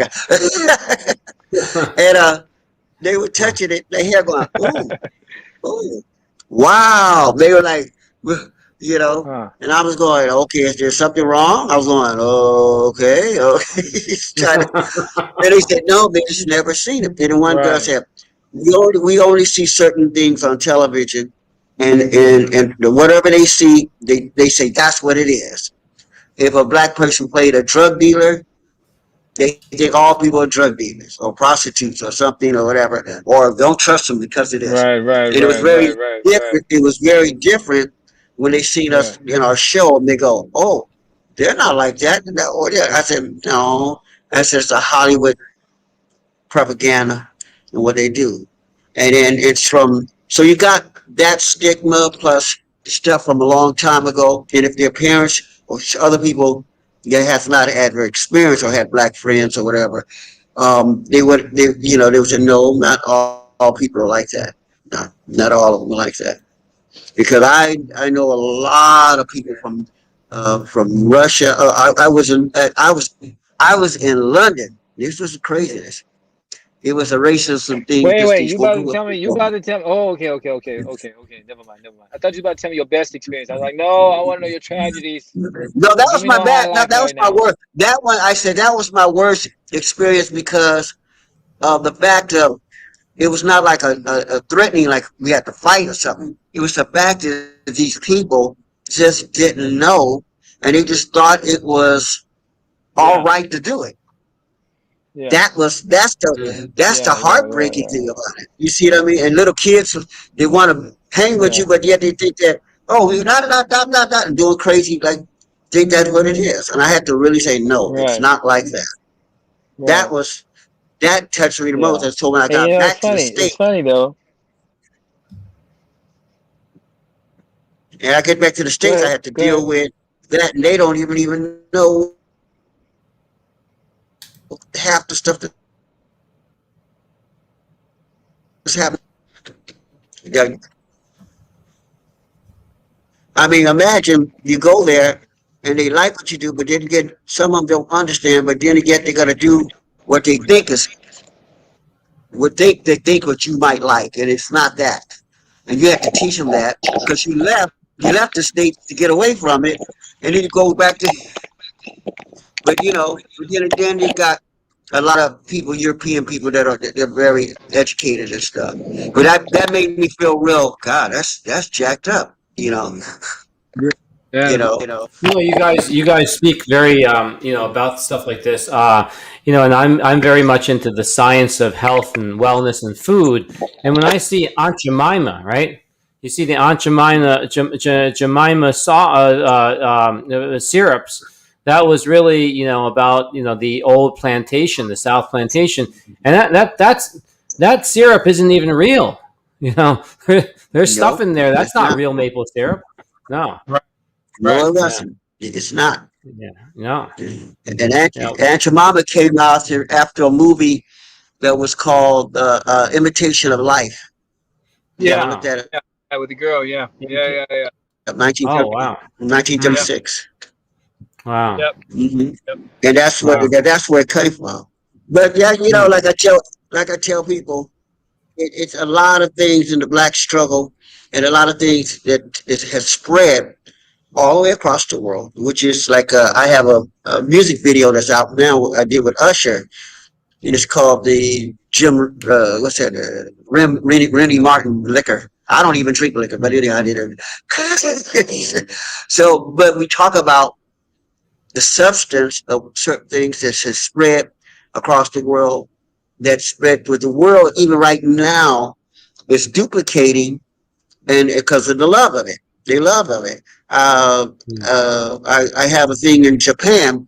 And they were touching it. Their hair going, ooh, ooh, wow. They were like, you know. Huh. And I was going, okay, is there something wrong? I was going, oh, okay, okay. Trying to, and they said, no, they just never seen it. They didn't want to Right. say, we only see certain things on television, and whatever they see, they say that's what it is. If a black person played a drug dealer, they think all people are drug dealers or prostitutes or something or whatever, or don't trust them because of this. Right. Right. And it was Right. very Right. Right. Right. different. It was very different when they seen us Right. in our show and they go, "Oh, they're not like that." No, or I said, "No, that's just a Hollywood propaganda and what they do." And then it's from so you got that stigma plus stuff from a long time ago. And if their parents or other people that has not had their experience or had black friends or whatever, they would say no, not all people are like that. Not all of them are like that. Because I know a lot of people from Russia. I was in London. This was craziness. It was a racism thing. Wait, Just wait. these You four about to group of tell me? You people. about to tell me? Oh, okay, okay, okay, okay, okay. Never mind, never mind. I thought you were about to tell me your best experience. I was like, no, I want to know your tragedies. No, that Don't give was me my no high bad. No, life that was right my now. worst. That one, I said that was my worst experience because of the fact of it was not like a threatening, like we had to fight or something. It was the fact that these people just didn't know, and they just thought it was all Yeah. right to do it. Yeah. That's the heartbreaking Yeah. thing about it. You see what I mean? And little kids, they want to hang with you, Yeah. but yet they think that, oh, you're not and doing crazy, like think that's what it is. And I had to really say, no, it's Right. not like that. That Right. was that touched me the most. Yeah. Until when I And got it's back to the funny. It's state, funny though. and I get back to the Go states, I ahead. had to Go ahead. deal with that, and they don't even know half the stuff that's happening. Yeah, I mean, imagine you go there and they like what you do, but then again, some of them don't understand. But then again, they're gonna do what they think is what they think what you might like, and it's not that. And you have to teach them that because you left the state to get away from it, and then you go back to. But but then you got a lot of people, European people they're very educated and stuff. But that made me feel real. God, that's jacked up. Yeah. You guys speak very, about stuff like this. And I'm very much into the science of health and wellness and food. And when I see Aunt Jemima, right? You see the Aunt Jemima syrups. That was really, about the old plantation, the South plantation, and that syrup isn't even real. You know, there's stuff No, in there that's it's not not. real maple syrup. No. Right. Right. No, it Yeah. wasn't. It's not. Yeah. No. And Yeah. Aunt Jemima came out there after a movie that was called Imitation of Life. You got to Yeah. look Wow. that up. Yeah. Yeah. With the girl. Yeah. Yeah. Yeah. Yeah. Oh 1930, wow. Hmm. Yep. 1936. Wow. Yep. Hmm. Yep. And Wow. that's where it came from. But yeah, Hmm. like I tell people, it's a lot of things in the black struggle, and a lot of things that it has spread all the way across the world. Which is like I have a music video that's out now. I did with Usher, and it's called the Jim. What's that? Rennie Martin liquor. I don't even drink liquor, but anyway, I did it. So, but we talk about the substance of certain things that has spread across the world, that spread with the world, even right now, is duplicating, and because of the love of it, the love of it. Hmm. I have a thing in Japan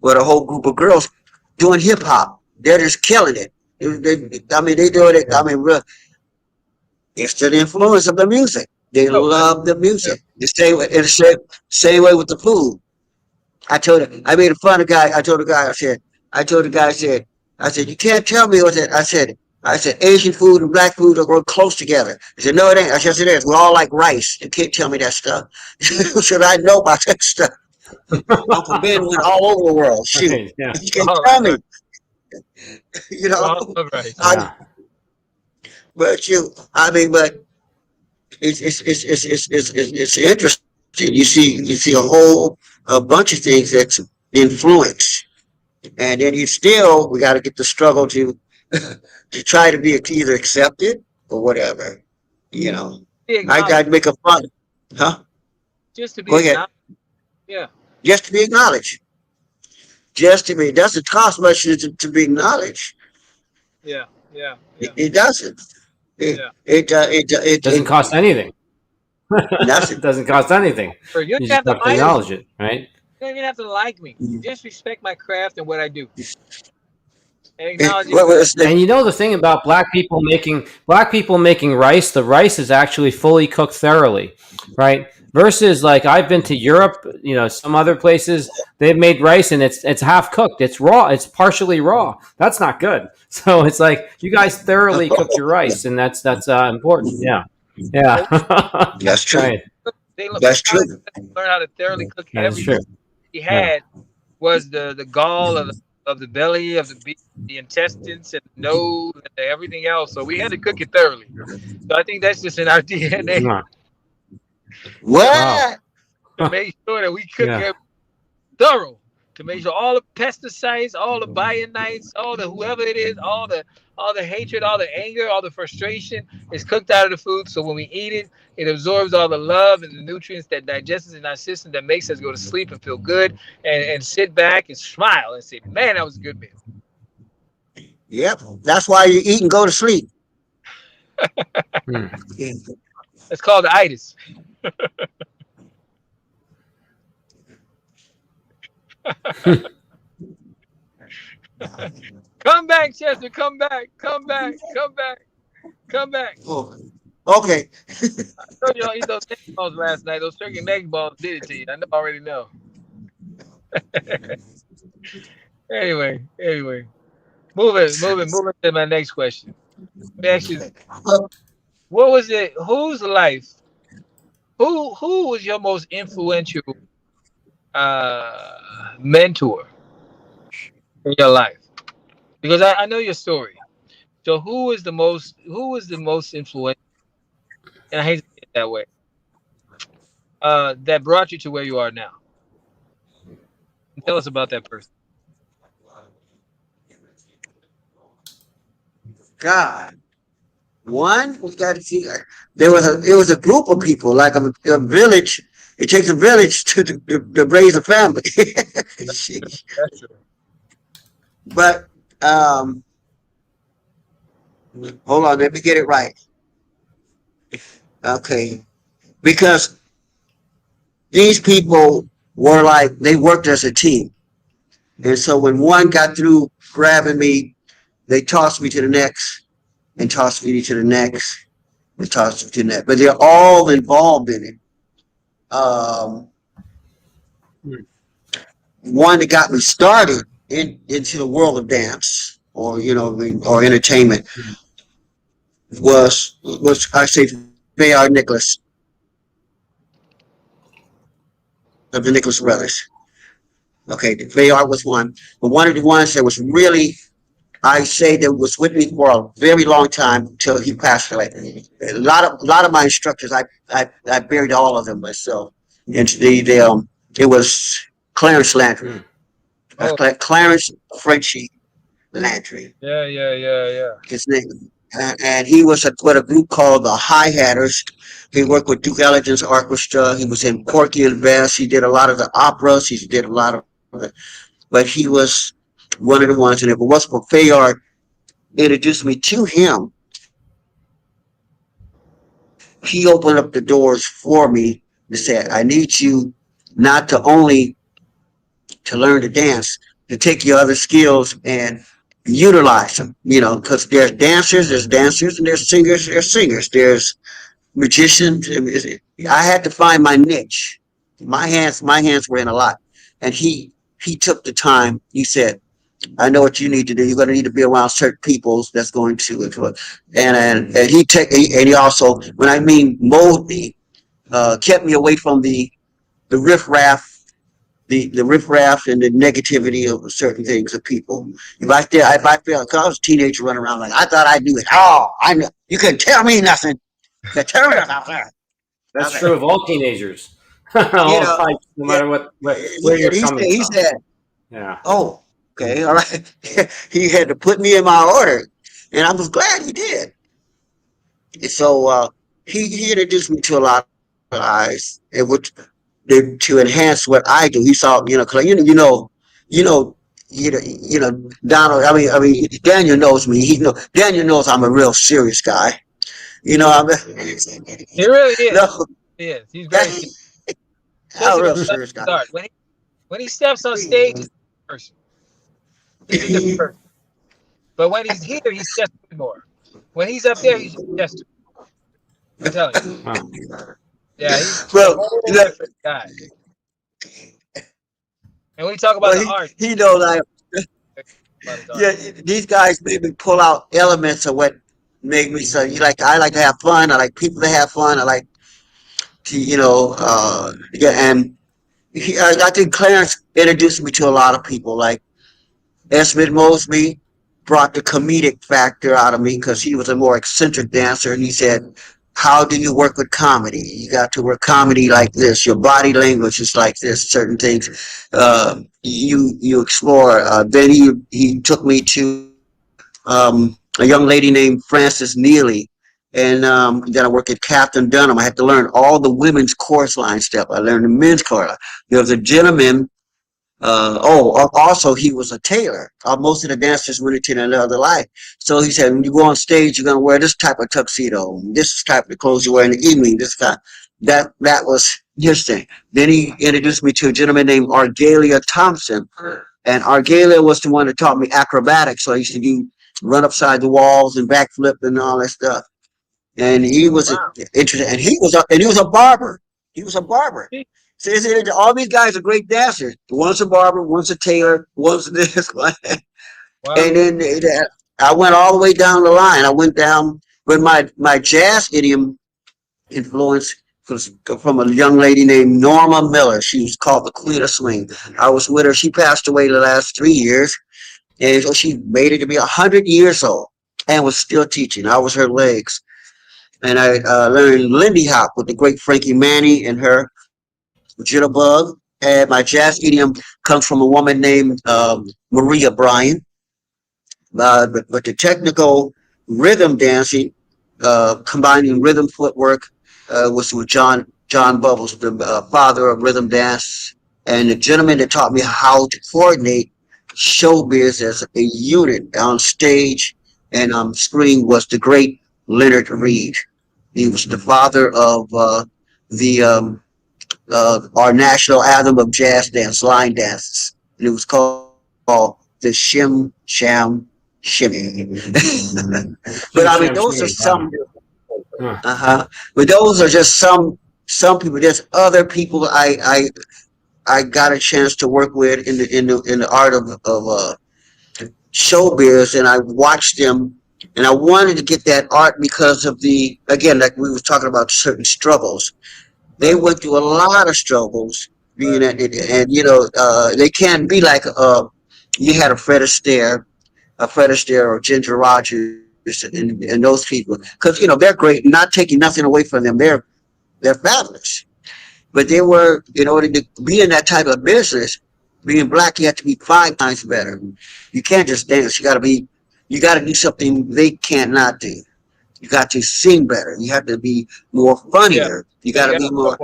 with a whole group of girls doing hip hop. They're just killing it. I mean, they doing it. Yeah. I mean, it's the influence of the music. They Oh, love the yeah. music. Same way with the food. I made fun of the guy. I told the guy, I said, you can't tell me what that. I said, Asian food and black food are growing close together. He said, no, it ain't. I said, yes, it is. We're all like rice. You can't tell me that stuff. Should I know about that stuff? Uncle Ben went all over the world. Shoot, Right. Yeah. you can't All tell right. me. Right. You We're all know, love rights. I, Yeah. but but it's interesting. You see a bunch of things that's influence, and then we got to get the struggle to to try to be either accepted or whatever. You know, Be acknowledged. I'd make a fun, huh? Just to be Go ahead. acknowledged. Yeah. Just to be acknowledged. Just to be. It doesn't cost much to be acknowledged. Yeah. Yeah. Yeah. It doesn't. Yeah. Doesn't cost anything. Nothing. It doesn't cost anything. Or you You don't just have to have to like me. acknowledge it, right? You don't even have to like me. Just respect my craft and what I do, and It, acknowledge it. what was the, And the thing about black people making rice, the rice is actually fully cooked thoroughly, right? Versus like I've been to Europe, some other places they've made rice and it's half cooked, it's raw, it's partially raw. That's not good. So it's like you guys thoroughly cooked your rice, and that's important. Yeah, They yeah, that's true. right. they That's true. learn how to thoroughly cook That is everything. true. He Yeah. had was the gall of the belly of the beef, the intestines and the nose and everything else. So we had to cook it thoroughly. So I think that's just in our DNA Yeah. Wow. What? to make sure that we cook Yeah. it thorough. To make sure all the pesticides, all the bionites, all the whoever it is, all the hatred, all the anger, all the frustration is cooked out of the food. So when we eat it, it absorbs all the love and the nutrients that digests in our system that makes us go to sleep and feel good and sit back and smile and say, man, that was a good meal. Yep. That's why you eat and go to sleep. Hmm. Yeah. It's called the itis. Come back, Chester. Come back. Come back. Come back. Come back. Oh, okay. I told you don't eat those neck balls last night. Those turkey neck balls did it to you. I know, already know. Anyway. Moving to my next question. Let me ask you this. What was it? Whose life? Who was your most influential mentor in your life? Because I know your story. So who was the most influential, and I hate to say it that way, that brought you to where you are now? And tell us about that person. God. One, we got to see. It was a group of people, like a village. It takes a village to raise a family. Sheesh. That's true. But um, hold on, let me get it right. Okay, because these people were like they worked as a team, and so when one got through grabbing me, they tossed me to the next, and tossed me to the next, and tossed me to the next. But they're all involved in it. Um, One that got me started into the world of dance or or entertainment was I say Bayard Nicholas of the Nicholas Brothers. Okay, Bayard was one, but one of the ones that was really I say that was with me for a very long time until he passed away. A lot of my instructors I buried all of them myself. And it was Clarence Landry. Oh, Clarence Frenchie Landry. yeah. His name. And he was with a group called the Hi Hatters. He worked with Duke Ellington's orchestra. He was in Porky and Bess. He did a lot of the operas. He did a lot of it. But he was one of the ones. And if it wasn't for Fayard introduced me to him, he opened up the doors for me and said, I need you not to only to learn to dance, to take your other skills and utilize them, because there's dancers, and there's singers, there's magicians. I had to find my niche. My hands were in a lot. And he took the time. He said, I know what you need to do. You're going to need to be around certain people that's going to and he also, when I mean mold me, kept me away from the riffraff the riffraff and the negativity of certain things of people. If I felt, cause I was a teenager running around like I thought I knew it all. I know you couldn't tell me nothing. You couldn't tell me nothing. That's Okay. true of all teenagers, You all know, types, no yeah. matter where you're coming He from. said, Yeah. "Oh, okay, all right." He had to put me in my order, and I was glad he did. And so he introduced me to a lot of guys, and which to enhance what I do. He saw, cause you know, Donald. Daniel knows me. Daniel knows I'm a real serious guy. I'm He really is. no, He is. He's very serious, I'm a especially when real he does serious guy. start. When he steps on stage, he's a different person. He's a different person. But when he's here, he's just more. When he's up there, he's just. I'm telling you. Wow. Yeah, he's a Well, whole different guy. And when we talk about well, the art, he knows I. about his art. Yeah, these guys made me pull out elements of what made me so. I like to have fun. I like people to have fun. I like to, yeah, and I think Clarence introduced me to a lot of people. Like Esmond Mosby brought the comedic factor out of me because he was a more eccentric dancer, and he said, "How do you work with comedy? You got to work comedy like this. Your body language is like this. Certain things you explore." Then he took me to a young lady named Frances Neely. And then I worked at Captain Dunham. I had to learn all the women's chorus line stuff. I learned the men's chorus. There was a gentleman Also he was a tailor. Most of the dancers went into another life. So he said, when you go on stage, you're gonna wear this type of tuxedo, this type of clothes you wear in the evening. This kind. That was his thing. Then he introduced me to a gentleman named Argalia Thompson, and Argalia was the one that taught me acrobatics. So I used to do run upside the walls and backflip and all that stuff. And he was interested, and he was a barber. He was a barber. So all these guys are great dancers. One's a barber, one's a tailor, one's this one. And then I went all the way down the line. I went down with my jazz idiom influence was from a young lady named Norma Miller. She was called the Queen of Swing. I was with her. She passed away the last 3 years, and so she made it to be 100 years old and was still teaching. I was her legs, and I learned Lindy Hop with the great Frankie Manny and her Jitterbug. And my jazz idiom comes from a woman named Maria Bryan. But the technical rhythm dancing, combining rhythm footwork, was with John Bubbles, the father of rhythm dance, and the gentleman that taught me how to coordinate showbiz as a unit on stage and on screen was the great Leonard Reed. He was the father of the our national anthem of jazz dance, line dances, and it was called the Shim Sham Shimmy. But I mean, those are some. But those are just some people. There's other people I got a chance to work with in the art of showbiz, and I watched them, and I wanted to get that art because of the again, like we were talking about certain struggles. They went through a lot of struggles being at it, and they can't be like you had a Fred Astaire or Ginger Rogers and those people because they're great. Not taking nothing away from them, they're fabulous. But they were in order to be in that type of business, being black, you have to be 5 times better. You can't just dance. You got to do something they cannot do. You got to sing better. You have to be more funnier. You got to be more.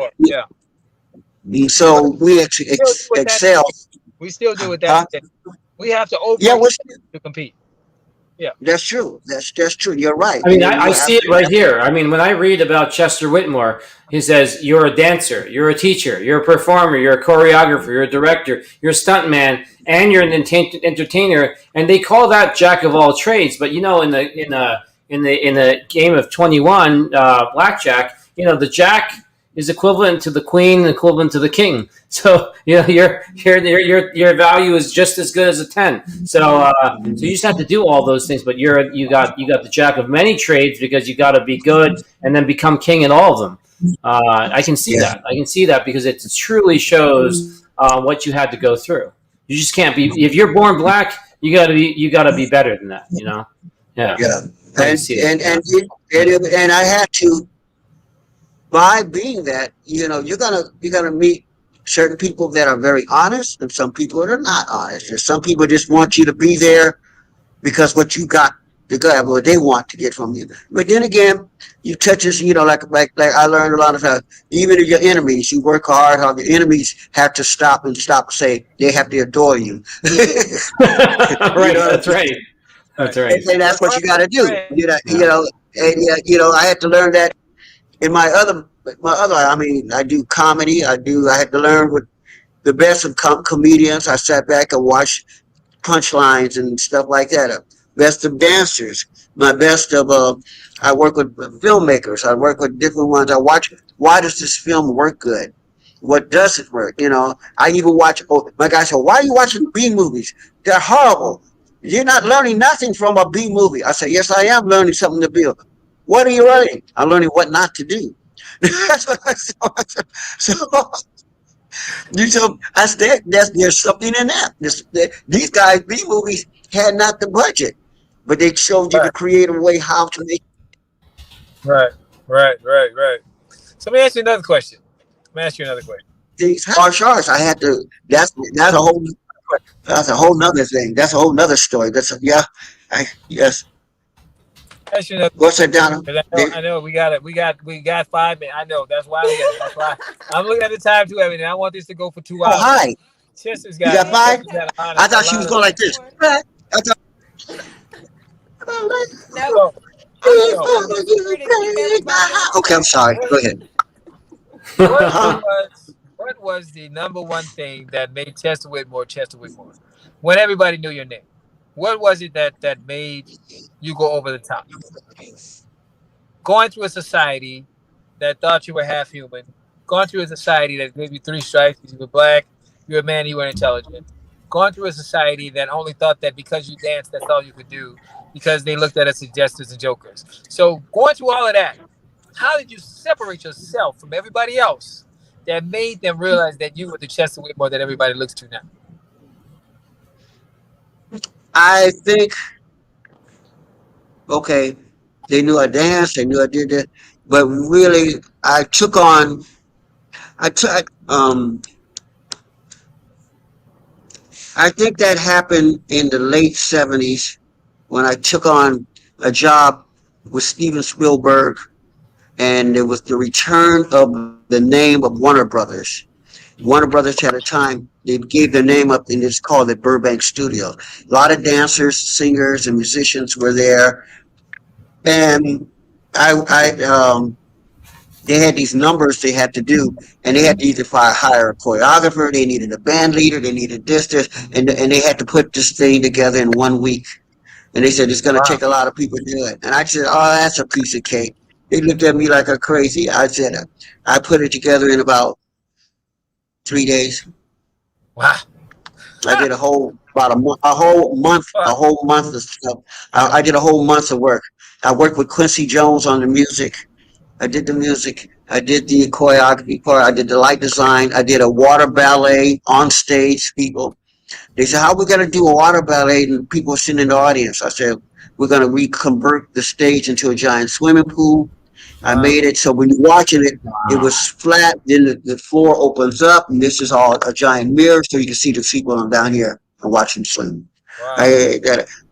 So we excel. We still do it that. We have to over to compete. Yeah, that's true. That's true. You're right. I mean, I see it right here. I mean, when I read about Chester Whitmore, he says, you're a dancer, you're a teacher, you're a performer, you're a choreographer, you're a director, you're a stuntman, and you're an entertainer. And they call that jack of all trades. But in the game of 21 blackjack, the jack is equivalent to the queen, equivalent to the king. So your value is just as good as a 10. So you just have to do all those things. But you got the jack of many trades because you got to be good and then become king in all of them. I can see that. I can see that because it truly shows what you had to go through. You just can't be. If you're born black, you got to be better than that. Yeah. And I had to. By being that, you're gonna meet certain people that are very honest, and some people that are not honest. And some people just want you to be there because what you got to get, what they want to get from you. But then again, you touch this, like I learned a lot of times. Even if your enemies, you work hard. How your enemies have to stop and say they have to adore you. Right. That's right. That's right. And that's what you got to do. I had to learn that. In my other, I mean, I do comedy. I had to learn with the best of comedians. I sat back and watched punchlines and stuff like that. Best of dancers. My best of, I work with filmmakers. I work with different ones. I watch, why does this film work good? What doesn't work? I even watch, my guy said, why are you watching B movies? They're horrible. You're not learning nothing from a B movie. I said, yes, I am learning something to build. What are you learning? I'm learning what not to do. So I said, there's something in that. These guys, B movies, had not the budget, but they showed you the creative way how to make. Right. So let me ask you another question. These martial arts, I had to. That's a whole nother thing. That's a whole nother story. Yes. What's that, Donna? I know we got 5 minutes. I know that's why I'm looking at the time too. I want this to go for 2 hours. Oh, hi. Chester's You got got Yeah, five? he's a had lot I of a thought she was lot of. going like this. Whitmore. I thought. No, So I'm just so telling the story to keep everybody on Okay, I'm track. sorry. what Go ahead. what Huh? what was the number one thing that made Chester Whitmore when everybody knew your name? What was it that made you go over the top? Going through a society that thought you were half human, going through a society that gave you three stripes because you were black, you were a man, you were intelligent, going through a society that only thought that because you danced, that's all you could do, because they looked at us as jesters and jokers. So going through all of that, how did you separate yourself from everybody else that made them realize that you were the Chester Whitmore that everybody looks to now? I think, okay, they knew I danced, they knew I did that, but really, I took, I think that happened in the late 70s when I took on a job with Steven Spielberg, and it was the return of the name of Warner Brothers. Warner Brothers had a time, they gave their name up and it's called the Burbank Studio. A lot of dancers, singers, and musicians were there. And I they had these numbers they had to do, and they had to either hire a choreographer, they needed a band leader, they needed this, and they had to put this thing together in 1 week. And they said it's going to Wow. take a lot of people to do it. And I said, oh, that's a piece of cake. They looked at me like a crazy. I said, I put it together in about 3 days. Wow. I did a Wow. whole month of stuff. I did a whole month of work. I worked with Quincy Jones on the music. I did the music. I did the choreography part. I did the light design. I did a water ballet on stage. People, they said, how are we going to do a water ballet and people sitting in the audience? I said, we're going to reconvert the stage into a giant swimming pool. I Wow. made it so when you're watching it, it was flat. Then the floor opens up, and this is all a giant mirror, so you can see the people I'm down here and watch them swim. Wow.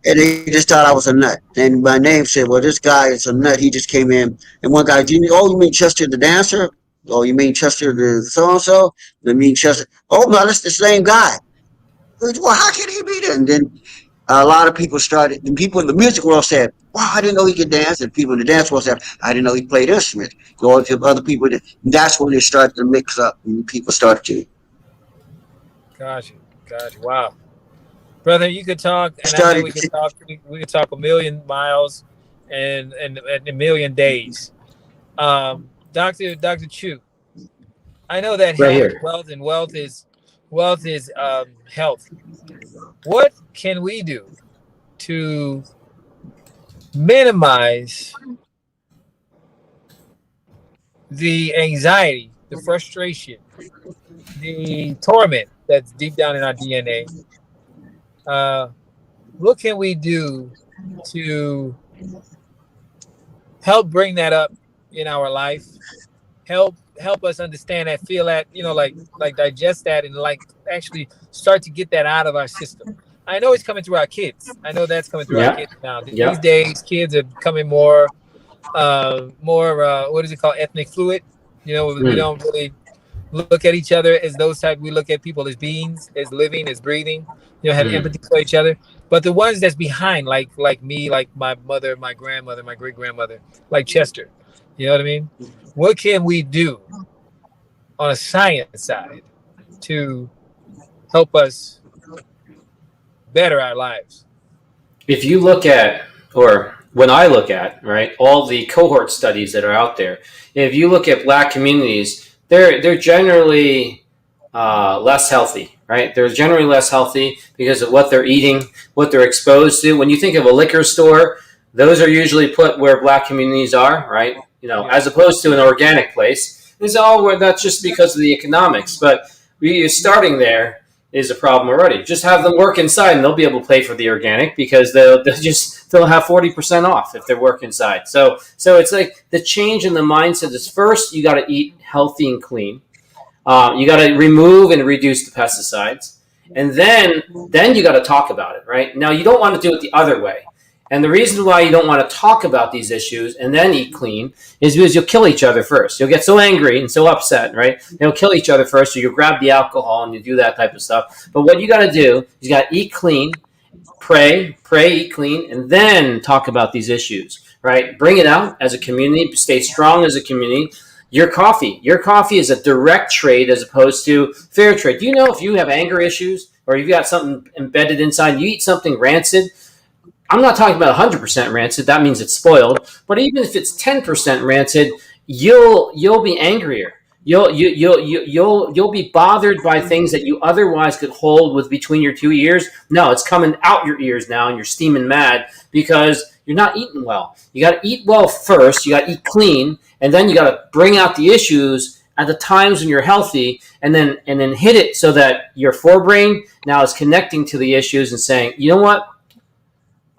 And they just thought I was a nut. And my name said, "Well, this guy is a nut. He just came in." And one guy, oh, you mean Chester the dancer? Oh, you mean Chester the so and so? You mean Chester? Oh no, that's the same guy. Well, how can he be there? And then a lot of people started, and people in the music world said, wow, I didn't know he could dance. And people in the dance world said, I didn't know he played instruments. So other people did. That's when they started to mix up and people started to Gotcha. Gotcha. Wow. Brother, you could talk, and I know started we could to talk. We could talk a million miles and a million days. Doctor Chu, I know that Right health is here. wealth, and wealth is health. What can we do to minimize the anxiety, the frustration, the torment that's deep down in our DNA? Uh, what can we do to help bring that up in our life? Help us understand that, feel that, like digest that, and like actually start to get that out of our system. I know it's coming through our kids. I know that's coming through our Yeah. kids now. These Yeah. days, kids are becoming more what is it called, ethnic fluid. We Mm. don't really look at each other as those type. We look at people as beings, as living, as breathing. Have Mm. empathy for each other. But the ones that's behind, like me, like my mother, my grandmother, my great grandmother, like Chester. You know what I mean? What can we do on a science side to help us better our lives? If you look at, or when I look at, right, all the cohort studies that are out there, if you look at black communities, they're generally less healthy, right? They're generally less healthy because of what they're eating, what they're exposed to. When you think of a liquor store, those are usually put where black communities are, right? Yeah. As opposed to an organic place. It's all where that's just because of the economics, but starting there is a problem already. Just have them work inside, and they'll be able to pay for the organic because they'll have 40% off if they work inside. So it's like the change in the mindset is first you got to eat healthy and clean. You got to remove and reduce the pesticides, and then you got to talk about it. Right now, you don't want to do it the other way. And the reason why you don't want to talk about these issues and then eat clean is because you'll kill each other first. You'll get so angry and so upset, right? They'll kill each other first, so you grab the alcohol and you do that type of stuff. But what you got to do is you got to eat clean, pray, eat clean, and then talk about these issues, right? Bring it out as a community, stay strong as a community. Your coffee is a direct trade as opposed to fair trade. Do you know if you have anger issues or you've got something embedded inside, you eat something rancid? I'm not talking about 100% rancid. That means it's spoiled. But even if it's 10% rancid, you'll be angrier. You'll be bothered by things that you otherwise could hold with between your two ears. No, it's coming out your ears now, and you're steaming mad because you're not eating well. You got to eat well first. You got to eat clean, and then you got to bring out the issues at the times when you're healthy, and then hit it so that your forebrain now is connecting to the issues and saying, you know what?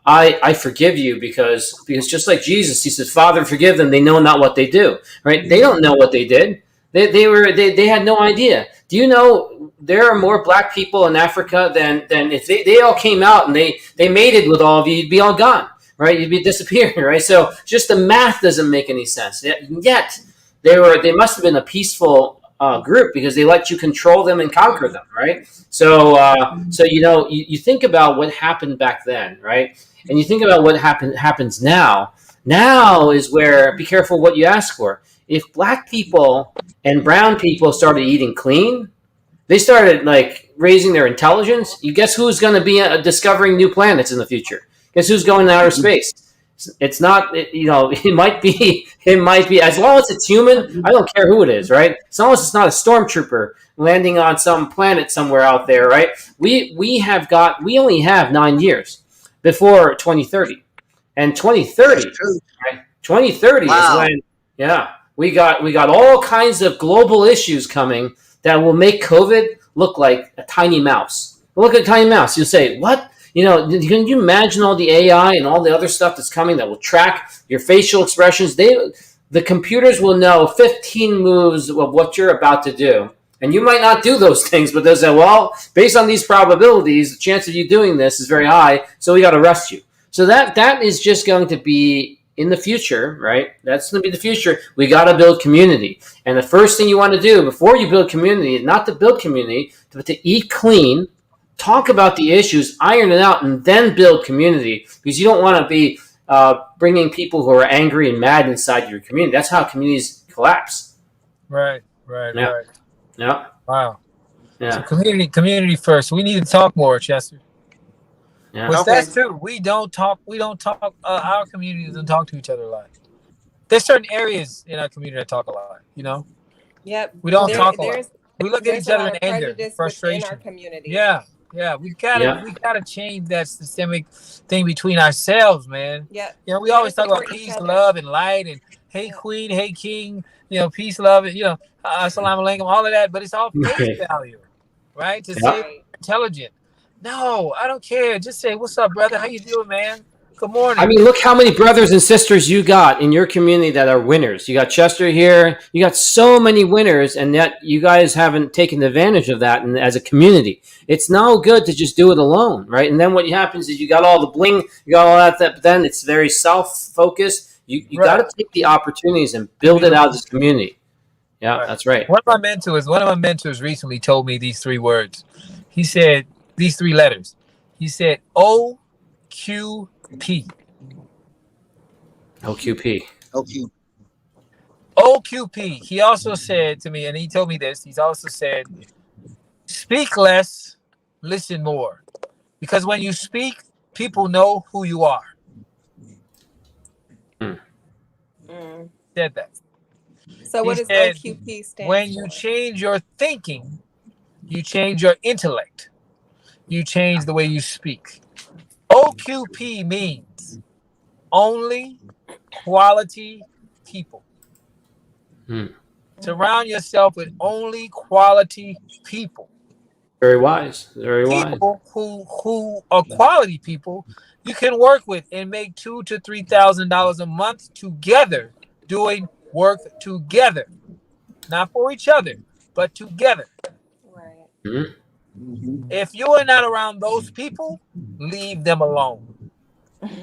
I forgive you because just like Jesus, he says, Father, forgive them. They know not what they do. Right? They don't know what they did. They had no idea. Do you know there are more black people in Africa than if they all came out and they mated with all of you, you'd be all gone. Right? You'd be disappearing. Right? So just the math doesn't make any sense. Yet they must have been a peaceful group because they let you control them and conquer them. Right? So you think about what happened back then. Right? And you think about what happens now. Now is where, be careful what you ask for. If black people and brown people started eating clean, they started like raising their intelligence. You guess who's going to be discovering new planets in the future? Guess who's going to outer space? It's not, it might be, as long as it's human, I don't care who it is, right? As long as it's not a stormtrooper landing on some planet somewhere out there, right? We only have 9 years before 2030. And 2030, right? 2030 Wow. is when, we got all kinds of global issues coming that will make COVID look like a tiny mouse. Look at a tiny mouse. You'll say, what? Can you imagine all the AI and all the other stuff that's coming that will track your facial expressions? The computers will know 15 moves of what you're about to do. And you might not do those things, but they'll say, well, based on these probabilities, the chance of you doing this is very high, so we got to arrest you. So that is just going to be in the future, right? That's going to be the future. We got to build community. And the first thing you want to do before you build community, not to build community, but to eat clean, talk about the issues, iron it out, and then build community. Because you don't want to be bringing people who are angry and mad inside your community. That's how communities collapse. Right. Yeah. Wow. Yeah. So community first. We need to talk more, Chester. Yeah. But Okay. that's true. We don't talk. Our community doesn't talk to each other a lot. There's certain areas in our community that talk a lot. Yep. We don't talk a lot. There's We look at there's each a other lot in of anger, prejudice within frustration. our community. Yeah. We gotta change that systemic thing between ourselves, man. Yep. We always talk about support each peace, other. love, and light, and hey queen, hey king. Peace, love, and assalamu alaikum, all of that. But it's all face value, right? To say Right. intelligent. No, I don't care. Just say, "What's up, brother? How you doing, man? Good morning." I mean, look how many brothers and sisters you got in your community that are winners. You got Chester here. You got so many winners, and yet you guys haven't taken advantage of that. And as a community, it's no good to just do it alone, right? And then what happens is you got all the bling, you got all that, but then it's very self-focused. You Right. got to take the opportunities and build it out as a community. Yeah, Right. that's right. One of my mentors recently told me these 3 words. He said these 3 letters. He said OQP. OQP. Okay. OQP. He also said to me, and he told me this, he's also said, speak less, listen more. Because when you speak, people know who you are. Mm. Said that. So what He does said, OQP stand when for? you change your thinking, you change your intellect. You change the way you speak. OQP means only quality people. Surround yourself with only quality people. Very wise. Very wise. People who are quality people you can work with and make $2,000 to $3,000 a month together, doing work together, not for each other, but together. Right. Mm-hmm. If you are not around those people, leave them alone.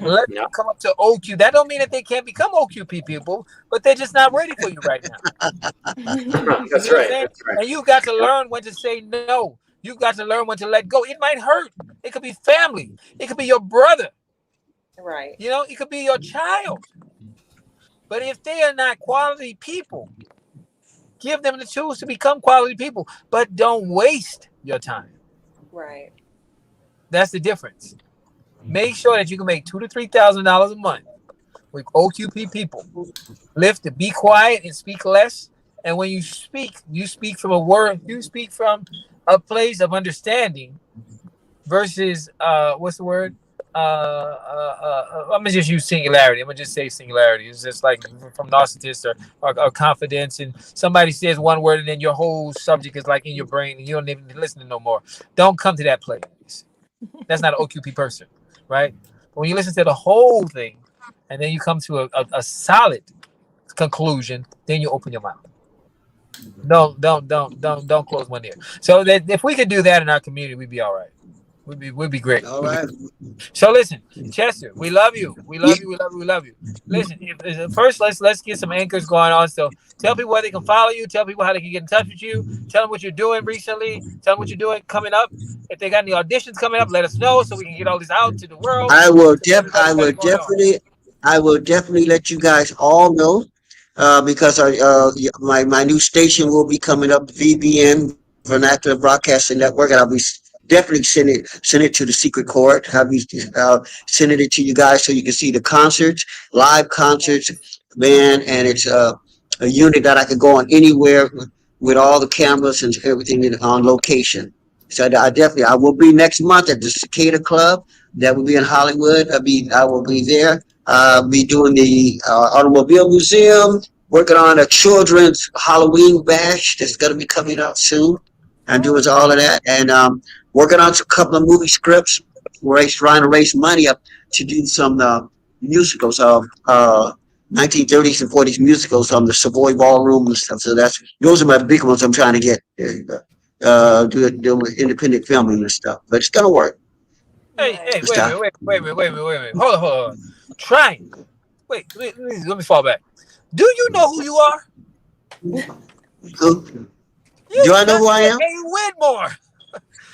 Let Yeah. them come up to OQ. That don't mean that they can't become OQP people, but they're just not ready for you right now. You That's see what I'm right. saying? That's right. And you've got to learn when to say no. You've got to learn when to let go. It might hurt. It could be family. It could be your brother. Right. You know, it could be your child. But if they are not quality people, give them the tools to become quality people. But don't waste your time. Right. That's the difference. Make sure that you can make $2,000 to $3,000 a month with OQP people. Live to be quiet and speak less. And when you speak from a word, you speak from a place of understanding versus what's the word? I'm gonna just use singularity. I'm gonna just say singularity. It's just like from narcissist or confidence, and somebody says one word and then your whole subject is like in your brain and you don't even listen to no more. Don't come to that place. That's not an OQP person, right? But when you listen to the whole thing and then you come to a solid conclusion, then you open your mouth. Don't close one ear. So that if we could do that in our community, we'd be all right. We'd be great. All right. So listen, Chester, we love you. We Yeah. love you. We love you. We love you. Listen, first let's get some anchors going on. So tell people where they can follow you. Tell people how they can get in touch with you. Tell them what you're doing recently. Tell them what you're doing coming up. If they got any auditions coming up, let us know so we can get all this out to the world. So everybody got it going on. I will definitely let you guys all know, because my new station will be coming up, VBN Vernacular Broadcasting Network, and I'll be definitely send it to the secret court. I'll be sending it to you guys so you can see the concerts, live concerts, man, and it's a unit that I can go on anywhere with all the cameras and everything on location. So I will be next month at the Cicada Club. That will be in Hollywood. I will be there. I'll be doing the Automobile Museum, working on a children's Halloween bash that's going to be coming out soon. I'm Oh, doing all of that, and working on a couple of movie scripts. Trying to raise money up to do some musicals of 1930s and 40s musicals on the Savoy Ballroom and stuff. So those are my big ones. I'm trying to get do independent filming and stuff, but it's gonna work. Hey, nice. wait a minute, wait a minute. Hold on. Trying. Let me fall back. Do you know who you are? Who- You Do I know who I Chester am? A. Whitmore.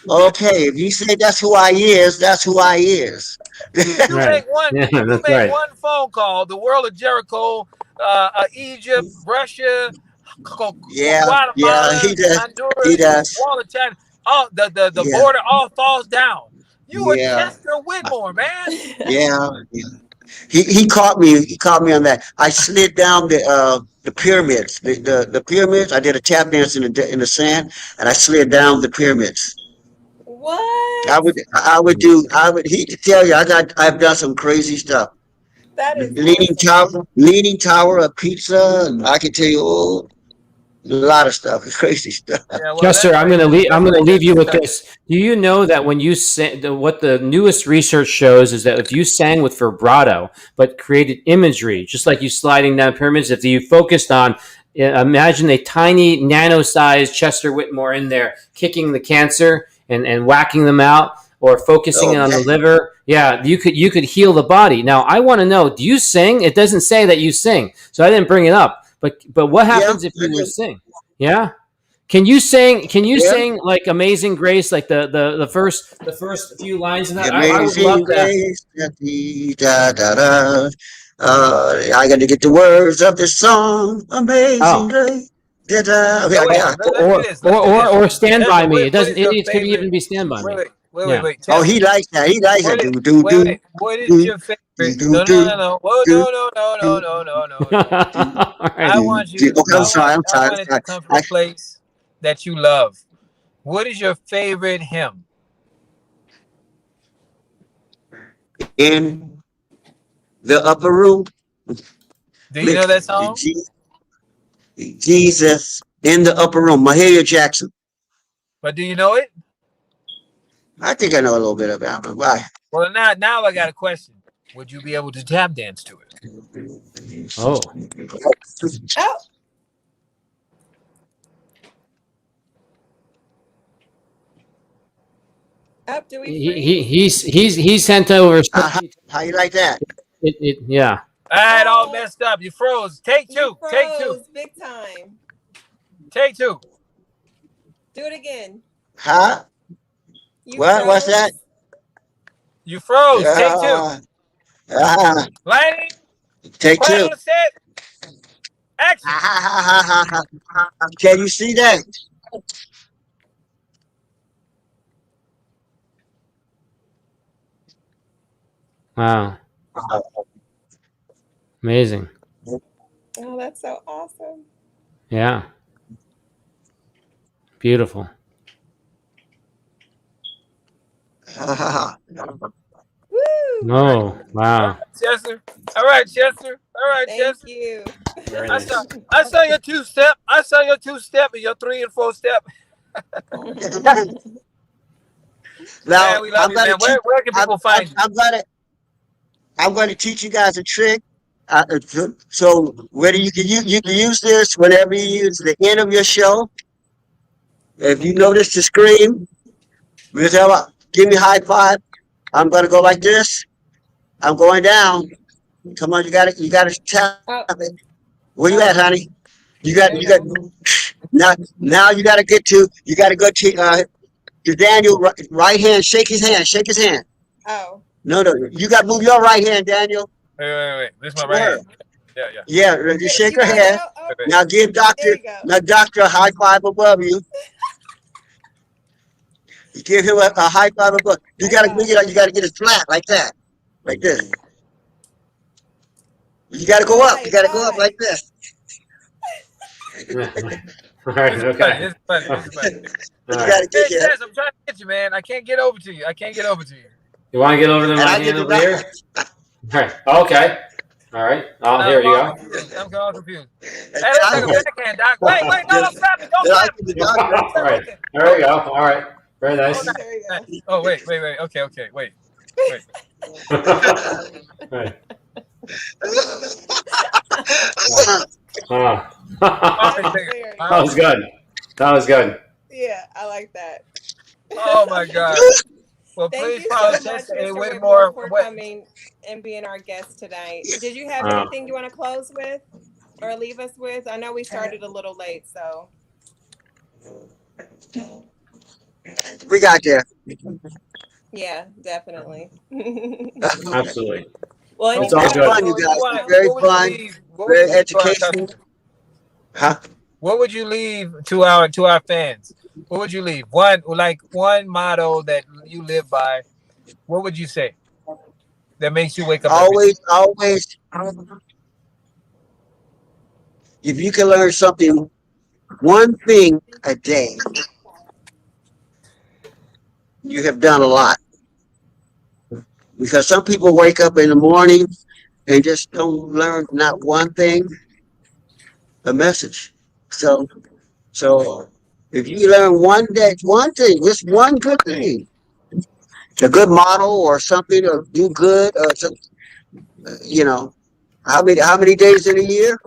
You Okay, if you say that's who I is, that's who I is. you Right. make one Yeah, you that's make right. one phone call, the world of Jericho, Egypt, Russia, Yeah, yeah, Guatemala, he Honduras, does. wall of China, all the Yeah, border all falls down. You are yeah, Chester Whitmore, man. yeah. He caught me. He caught me on that. I slid down the pyramids. The pyramids. I did a tap dance in the sand, and I slid down the pyramids. What? I would. He could tell you. I've done some crazy stuff. That is Leaning awesome. tower, leaning tower of pizza. And I can tell you a lot of stuff. Crazy stuff. Yeah, well, Chester, that's right. I'm Chester, gonna leave you with Chester. this. Do you know that when you sing, what the newest research shows is that if you sang with vibrato but created imagery, just like you sliding down pyramids, if you focused on, imagine a tiny nano-sized Chester Whitmore in there kicking the cancer and whacking them out, or focusing Oh on the man. liver, yeah, you could heal the body. Now, I want to know: do you sing? It doesn't say that you sing, so I didn't bring it up. But what Yeah, happens if I you were to do. sing? Yeah. Can you sing? Can you Yeah. sing like "Amazing Grace," like the first few lines of that? I would love Amazing to. grace, da, da, da. I got to get the words of this song. Amazing Oh, grace. Da, da. So Yeah, wait, yeah. let me do this. Let me do this. or "Stand by Chester, Me." It what doesn't. is It your needs could favorite? even be "Stand by Me." Yeah. Oh, Chester. he likes that. He likes that. What is, Do, do, do, what is do, your do, favorite? do, No, no, do, no, no. Whoa, do, no, no, no, no, do, no, no, no, no. do, All right. I do, want do. you. Okay, I'm sorry. I'm I sorry. I'm want it to sorry. come from a place that you love. What is your favorite hymn? In the upper room, Do you know look, that song? Jesus in the upper room. Mahalia Jackson. But do you know it? I think I know a little bit about it. Why? Well, now I got a question. Would you be able to tap dance to it? Oh, Oh, Up, do we freeze? He sent over. How you like that? Yeah. All right, all messed up. You froze. Take You two. Take two. froze big time. Take two. Do it again. Huh? You What? What's froze. that? You froze. Take two. Uh, Lighting. take Quiet two. on the set. Action. Can you see that? Wow. Amazing. Oh, that's so awesome. Yeah. Beautiful. Woo! Oh, wow. Chester. All right, Chester. All right, Thank Chester. you. Very I nice. saw your two step. I saw your two step and your 3 and 4 step. Now Man, we love you, man. Where can people find you? I'm going to teach you guys a trick. So whether you can use this whenever you use the end of your show. If you notice the screen, give me a high five. I'm going to go like this. I'm going down. Come on, you got to tap Oh, it. Where you at, honey? You got now you got to go to Daniel right hand. Shake his hand. oh. No, you got to move your right hand, Daniel. Wait. This is my right hand. Yeah. Yeah, just shake her got hand. it? Oh, Wait. Now give there you go. doctor a high five above you. You give him a high five above. You gotta get it flat like that. Like this. You gotta go up. You gotta go up like this. Right. This is Okay. funny. This is funny. All You right. gotta Hey, get your Chess, I'm trying to get you, man. I can't get over to you. You want to get over to and my I get hand the over here? doctor. All right. Okay. All right. Oh, here you go. I'm all confused. Hey, let's take a backhand, Doc. Wait, no, don't slap me. Don't Then I slap get me. the doctor. All right. There we go. All right. Very nice. There you go. Oh, wait. Okay, wait. Right. Oh, That's bigger. hilarious. That was good. That was good. Yeah, I like that. Oh my God. Well, Thank please you follow so much, Chester Mr. Whitmore. Whitmore, for coming and being our guest tonight. Did you have Wow. anything you want to close with or leave us with? I know we started a little late, so. We got there. Yeah, definitely. Absolutely. Well, It's all It's good. fun, you guys. Very fun. Very educational. Huh? What would you leave to our fans? What would you leave? One motto that you live by. What would you say that makes you wake up every day? Always. If you can learn something, one thing a day, you have done a lot. Because some people wake up in the morning and just don't learn not one thing, a message. So if you learn one thing, just one good thing, a good model or something, or do good, or something, how many days in a year?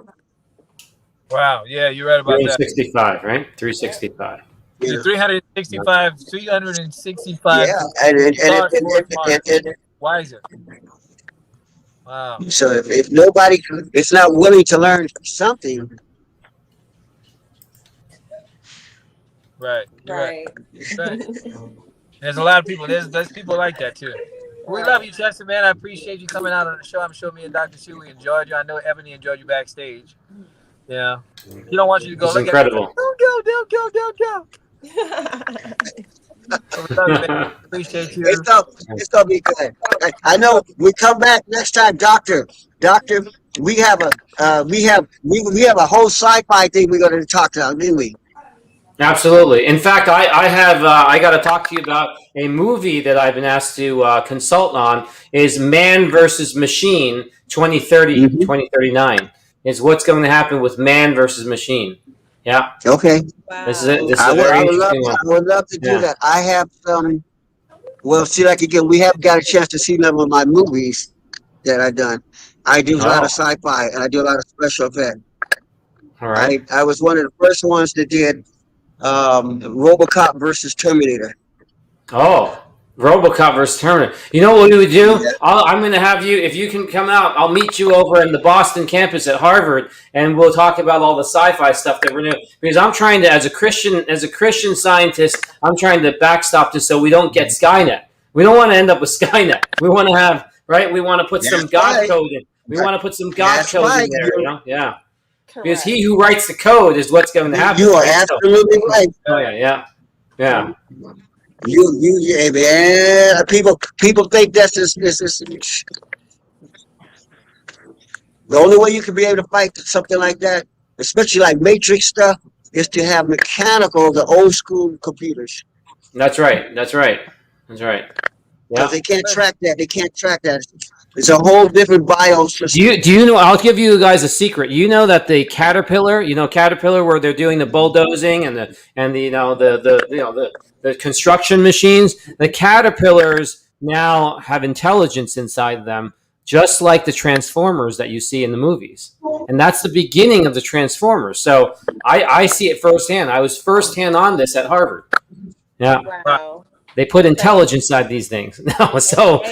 Wow, yeah, you're right about that. 365, right? 365. You know? 365 Yeah, and wiser. Wow. so if nobody is not willing to learn something, Right. right. There's a lot of people. There's people like that too. We love you, Chester, man. I appreciate you coming out on the show. I'm sure me and Dr. Shu, we enjoyed you. I know Ebony enjoyed you backstage. Yeah. He don't want you to go. It's Look incredible. At don't go. So we love you, man. Appreciate you. it's gonna be good. I know we come back next time, Doctor. We have a whole sci-fi thing we're going to talk about, didn't we? Absolutely. In fact, I got to talk to you about a movie that I've been asked to consult on. Is Man versus Machine 2030 2039 is what's going to happen with man versus machine. Yeah. Okay. Wow. This is a very interesting one. I would love to do that. I have some. Well, see, like again, we haven't got a chance to see none of my movies that I've done. I do a lot of sci-fi and I do a lot of special effects. All right. I was one of the first ones that did RoboCop versus Terminator. Oh, RoboCop versus Terminator. You know what we would do? Yeah. I'm going to have you, if you can come out, I'll meet you over in the Boston campus at Harvard, and we'll talk about all the sci-fi stuff that we're doing. Because I'm trying to, as a Christian scientist, I'm trying to backstop this so we don't get Skynet. We don't want to end up with Skynet. We want to have, right? We want to put some That's God right. code in. We want to put some God That's code right. in there, you know? Yeah. Because Correct. he who writes the code is what's going to happen. You are right? So- absolutely right. oh yeah. Yeah, man. People think that's just the only way you can be able to fight something like that, especially like Matrix stuff, is to have mechanical, the old school computers, That's right. because Yeah. they can't track that. They can't track that. It's a whole different BIOS Do system. you know? I'll give you guys a secret. You know that the Caterpillar, Caterpillar, where they're doing the bulldozing and the the construction machines. The Caterpillars now have intelligence inside them, just like the Transformers that you see in the movies, and that's the beginning of the Transformers. So I see it firsthand. I was firsthand on this at Harvard. Yeah, Wow. they put intelligence inside these things. No, so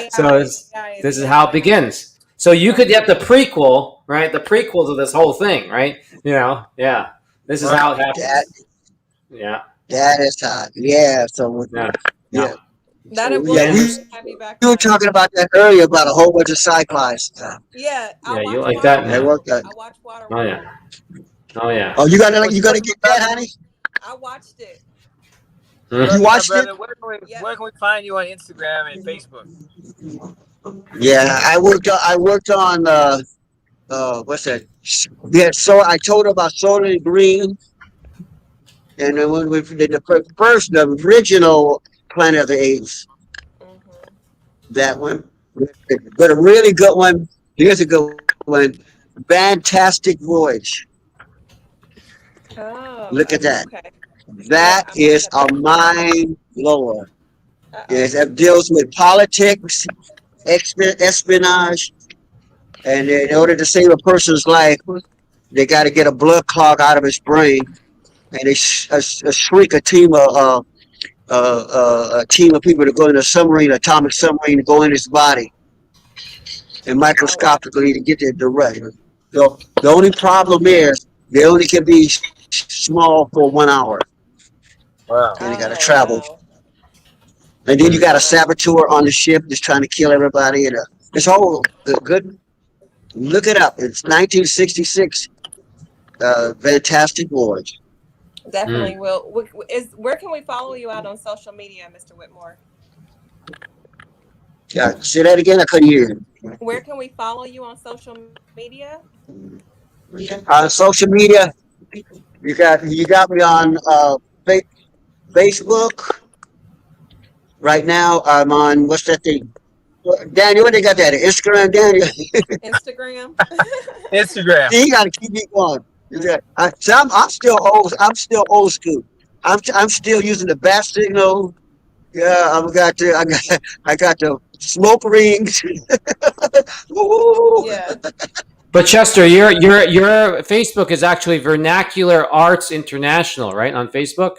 this is how it begins. So you could get the prequel, right? The prequel to this whole thing, right? Yeah. This is how it happens. Yeah. That is hot. Yeah. So Yeah. yeah. That it Yeah, will we- have you back. You were talking about that earlier about a whole bunch of sci-fi stuff. Yeah, Yeah, you like that? That worked out. I watched Water. Oh yeah. Oh yeah. Oh, you gotta get that, honey. I watched it. Mhm. You watched it? Brother, where can we find you on Instagram and Facebook? Yeah, I worked on what's that? Yeah, so I told her about Soda and Green, and then when we did the original Planet of the Apes, Mhm. that one. But a really good one. Here's a good one. Fantastic Voyage. Oh, Look at that. Okay. That is a mind blower. Uh-oh. Yes, it deals with politics, espionage, and in order to save a person's life, they got to get a blood clot out of his brain, and they shriek a team of people to go in a submarine, atomic submarine, to go in his body, and microscopically to get there direct. So the only problem is they only can be small for 1 hour, Wow. and they got to travel. Wow. And then you got a saboteur on the ship that's trying to kill everybody. And it's all good. Look it up. It's 1966. Fantastic Voyage. Definitely will. Where can we follow you out on social media, Mr. Whitmore? Say that again. I couldn't hear you. Where can we follow you on social media? On social media, you got me on Facebook. Right now, I'm on what's that thing? Daniel, what they got that? Instagram, Daniel. Instagram. Instagram. You got to keep me going. I'm still old. I'm still old school. I'm still using the bat signal. Yeah, I got the smoke rings. Yeah. But Chester, your Facebook is actually Vernacular Arts International, right? On Facebook.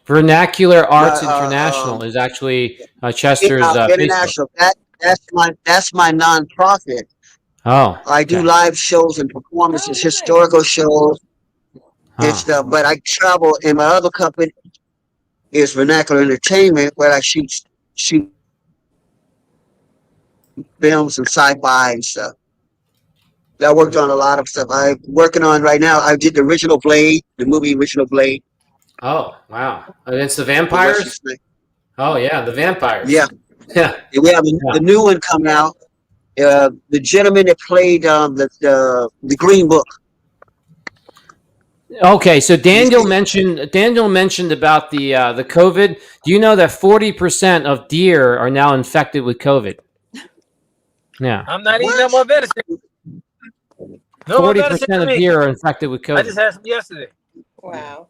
Vernacular Arts International is actually Chester's international. Facebook. That's my nonprofit. Oh, I do live shows and performances, nice. historical shows and stuff. But I travel, and my other company is Vernacular Entertainment, where I shoot films and sci-fi and stuff. I worked on a lot of stuff. I'm working on right now. I did the original Blade, the movie Original Blade. Oh, wow! Against the vampires? Oh yeah, the vampires. Yeah. Yeah. We have the new one coming out. The gentleman that played the Green Book. Okay, so Daniel mentioned about the COVID. Do you know that 40% of deer are now infected with COVID? Yeah. I'm not eating no more venison. No more venison 40% for of me. deer are infected with COVID. I just had some yesterday. Wow.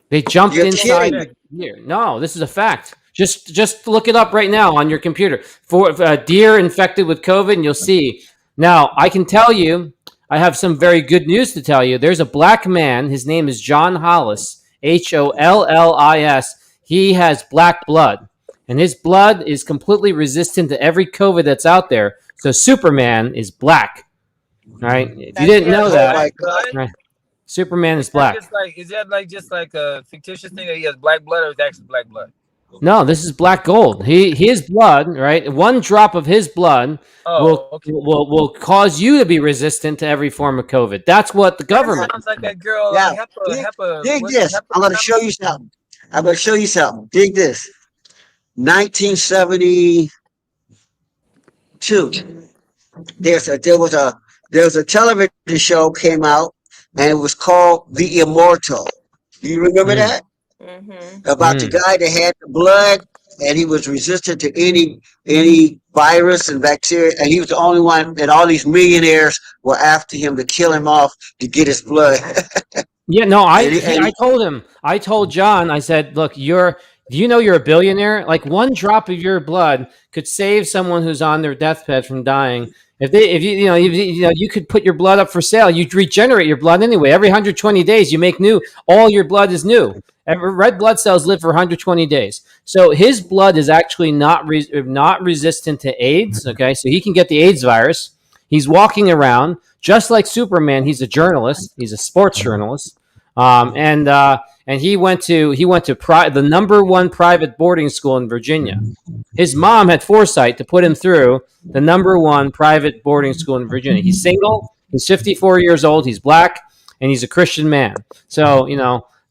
They jumped You're inside kidding. the deer. No, this is a fact. Just look it up right now on your computer. For deer infected with COVID, and you'll see. Now, I can tell you, I have some very good news to tell you. There's a black man. His name is John Hollis, Hollis. he has black blood, and his blood is completely resistant to every COVID that's out there. So Superman is black, right? If you didn't know that, my God. right? Superman is Is that black. just like a fictitious thing that he has black blood, or is it actually black blood? No, this is black gold. His blood, right? One drop of his blood Oh, okay. will cause you to be resistant to every form of COVID. That's what the government. Sounds like that girl. Yeah. Dig what's it, this. I'm going to show you something. Dig this. 1972. There was a television show came out, and it was called The Immortal. Do you remember that? Mm-hmm. About the guy that had the blood, and he was resistant to any virus and bacteria, and he was the only one, and all these millionaires were after him to kill him off to get his blood. Yeah, no, And I told him. I told John. I said, look, do you know you're a billionaire? Like one drop of your blood could save someone who's on their deathbed from dying. If you could put your blood up for sale. You regenerate your blood anyway. Every 120 days, you make new. All your blood is new. Red blood cells live for 120 days. So his blood is actually not resistant to AIDS. Okay, so he can get the AIDS virus. He's walking around just like Superman. He's a journalist. He's a sports journalist, and he went to the number one private boarding school in Virginia. His mom had foresight to put him through the number one private boarding school in Virginia. He's single. He's 54 years old. He's black, and he's a Christian man. So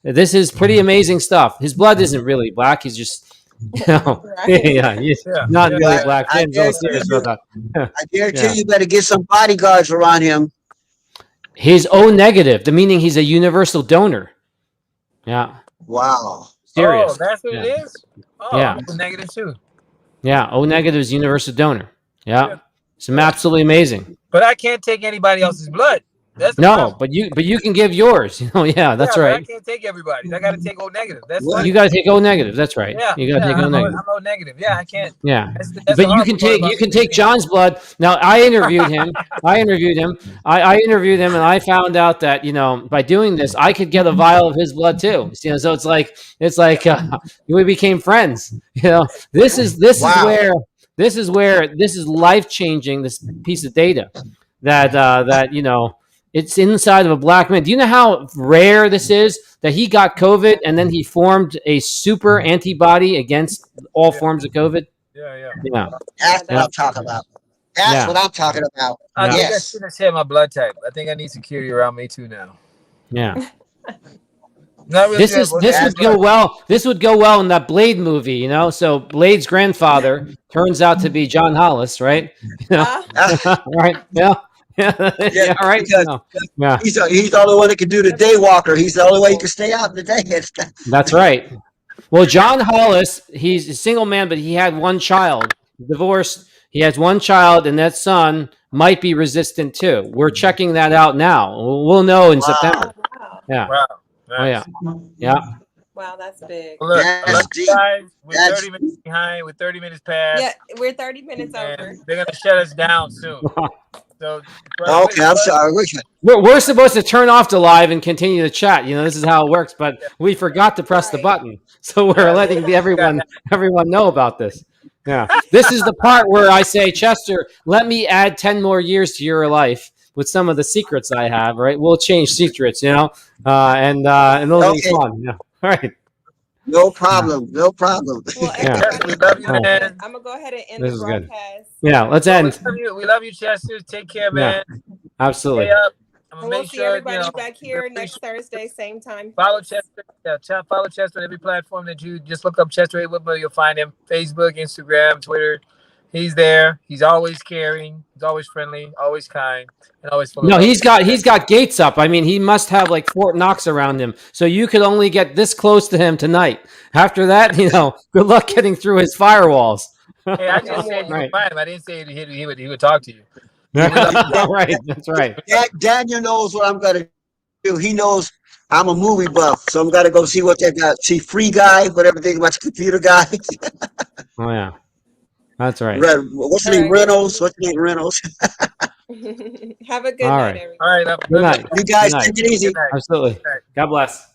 this is pretty amazing stuff. His blood isn't really black. He's just. Right. He's not really black. I guarantee you better get some bodyguards around him. He's O negative, the meaning he's a universal donor. Yeah. Wow. Serious. Oh, that's what it is? Oh, Yeah. I'm negative too. Yeah. O negative is universal donor. Yeah. It's absolutely amazing. But I can't take anybody else's blood. That's the No, problem. but you can give yours. Yeah, that's But I right. can't take everybody's. I got to take O negative. That's What? funny. You got to take O negative. That's right. Yeah, You got to take O I'm negative. O negative. Yeah, I can't. Yeah. That's But the you hard can part take about being John's blood. Now I interviewed him. I interviewed him, and I found out that by doing this, I could get a vial of his blood too. So it's like we became friends. This is Wow. this is life changing. This piece of data that it's inside of a black man. Do you know how rare this is? That he got COVID and then he formed a super antibody against all forms of COVID. Yeah. Yeah. That's what Yeah. I'm talking about. That's what I'm talking about. I think I Yes. should have said my blood type. I think I need security around me too now. Yeah. Not really This good, is but this that's would go well. This would go well in that Blade movie, So Blade's grandfather turns out to be John Hollis, right? Right? Yeah. Yeah. Right. Because Yeah. he's the only one that can do the day walker. He's the only way you can stay out in the day. That's right. Well, John Hollis, he's a single man, but he had one child. Divorced. He has one child, and that son might be resistant too. We're checking that out now. We'll know in September. Wow. Yeah. Wow. Oh yeah. Yeah. Wow, that's big. Well, look, That's I love you deep. guys. We're That's 30 minutes behind. We're 30 minutes past. Yeah, we're 30 minutes over. And they're going to shut us down soon. So, Okay, I'm sorry. We're supposed to turn off the live and continue to chat. This is how it works, but we forgot to press the Right. button, so we're letting everyone know about this. Yeah, this is the part where I say, Chester, let me add 10 more years to your life with some of the secrets I have. Right, we'll change secrets, and it'll be Okay. fun. Yeah, all right. No problem. No problem. Well, Yeah. everybody, We love you, man. I'm gonna go ahead and end This the is good. broadcast. Yeah, let's end. We love you, Chester. Take care, man. Absolutely. Stay up. I'm And gonna we'll make see sure everybody back here we next Thursday, same time. follow Chester. Yeah, follow Chester on every platform that you just look up. Chester A. Whitmore. You'll find him. Facebook, Instagram, Twitter. He's there. He's always caring. He's always friendly, always kind, and always full of No, love. he's got gates up. I mean, he must have like Fort Knox around him. So you could only get this close to him tonight. After that, good luck getting through his firewalls. Hey, I just said you Right. would find him. I didn't say he would talk to you. Right, that's right. Daniel knows what I'm gonna do. He knows I'm a movie buff, so I'm gonna go see what they got. See Free Guy, whatever thing about the computer guy. Oh yeah, that's right. What's his name? Reynolds. What's his name? Reynolds. Have a good All night, right. everybody. All right. Good night. You guys Good night. take it easy. Good night. Absolutely. God bless.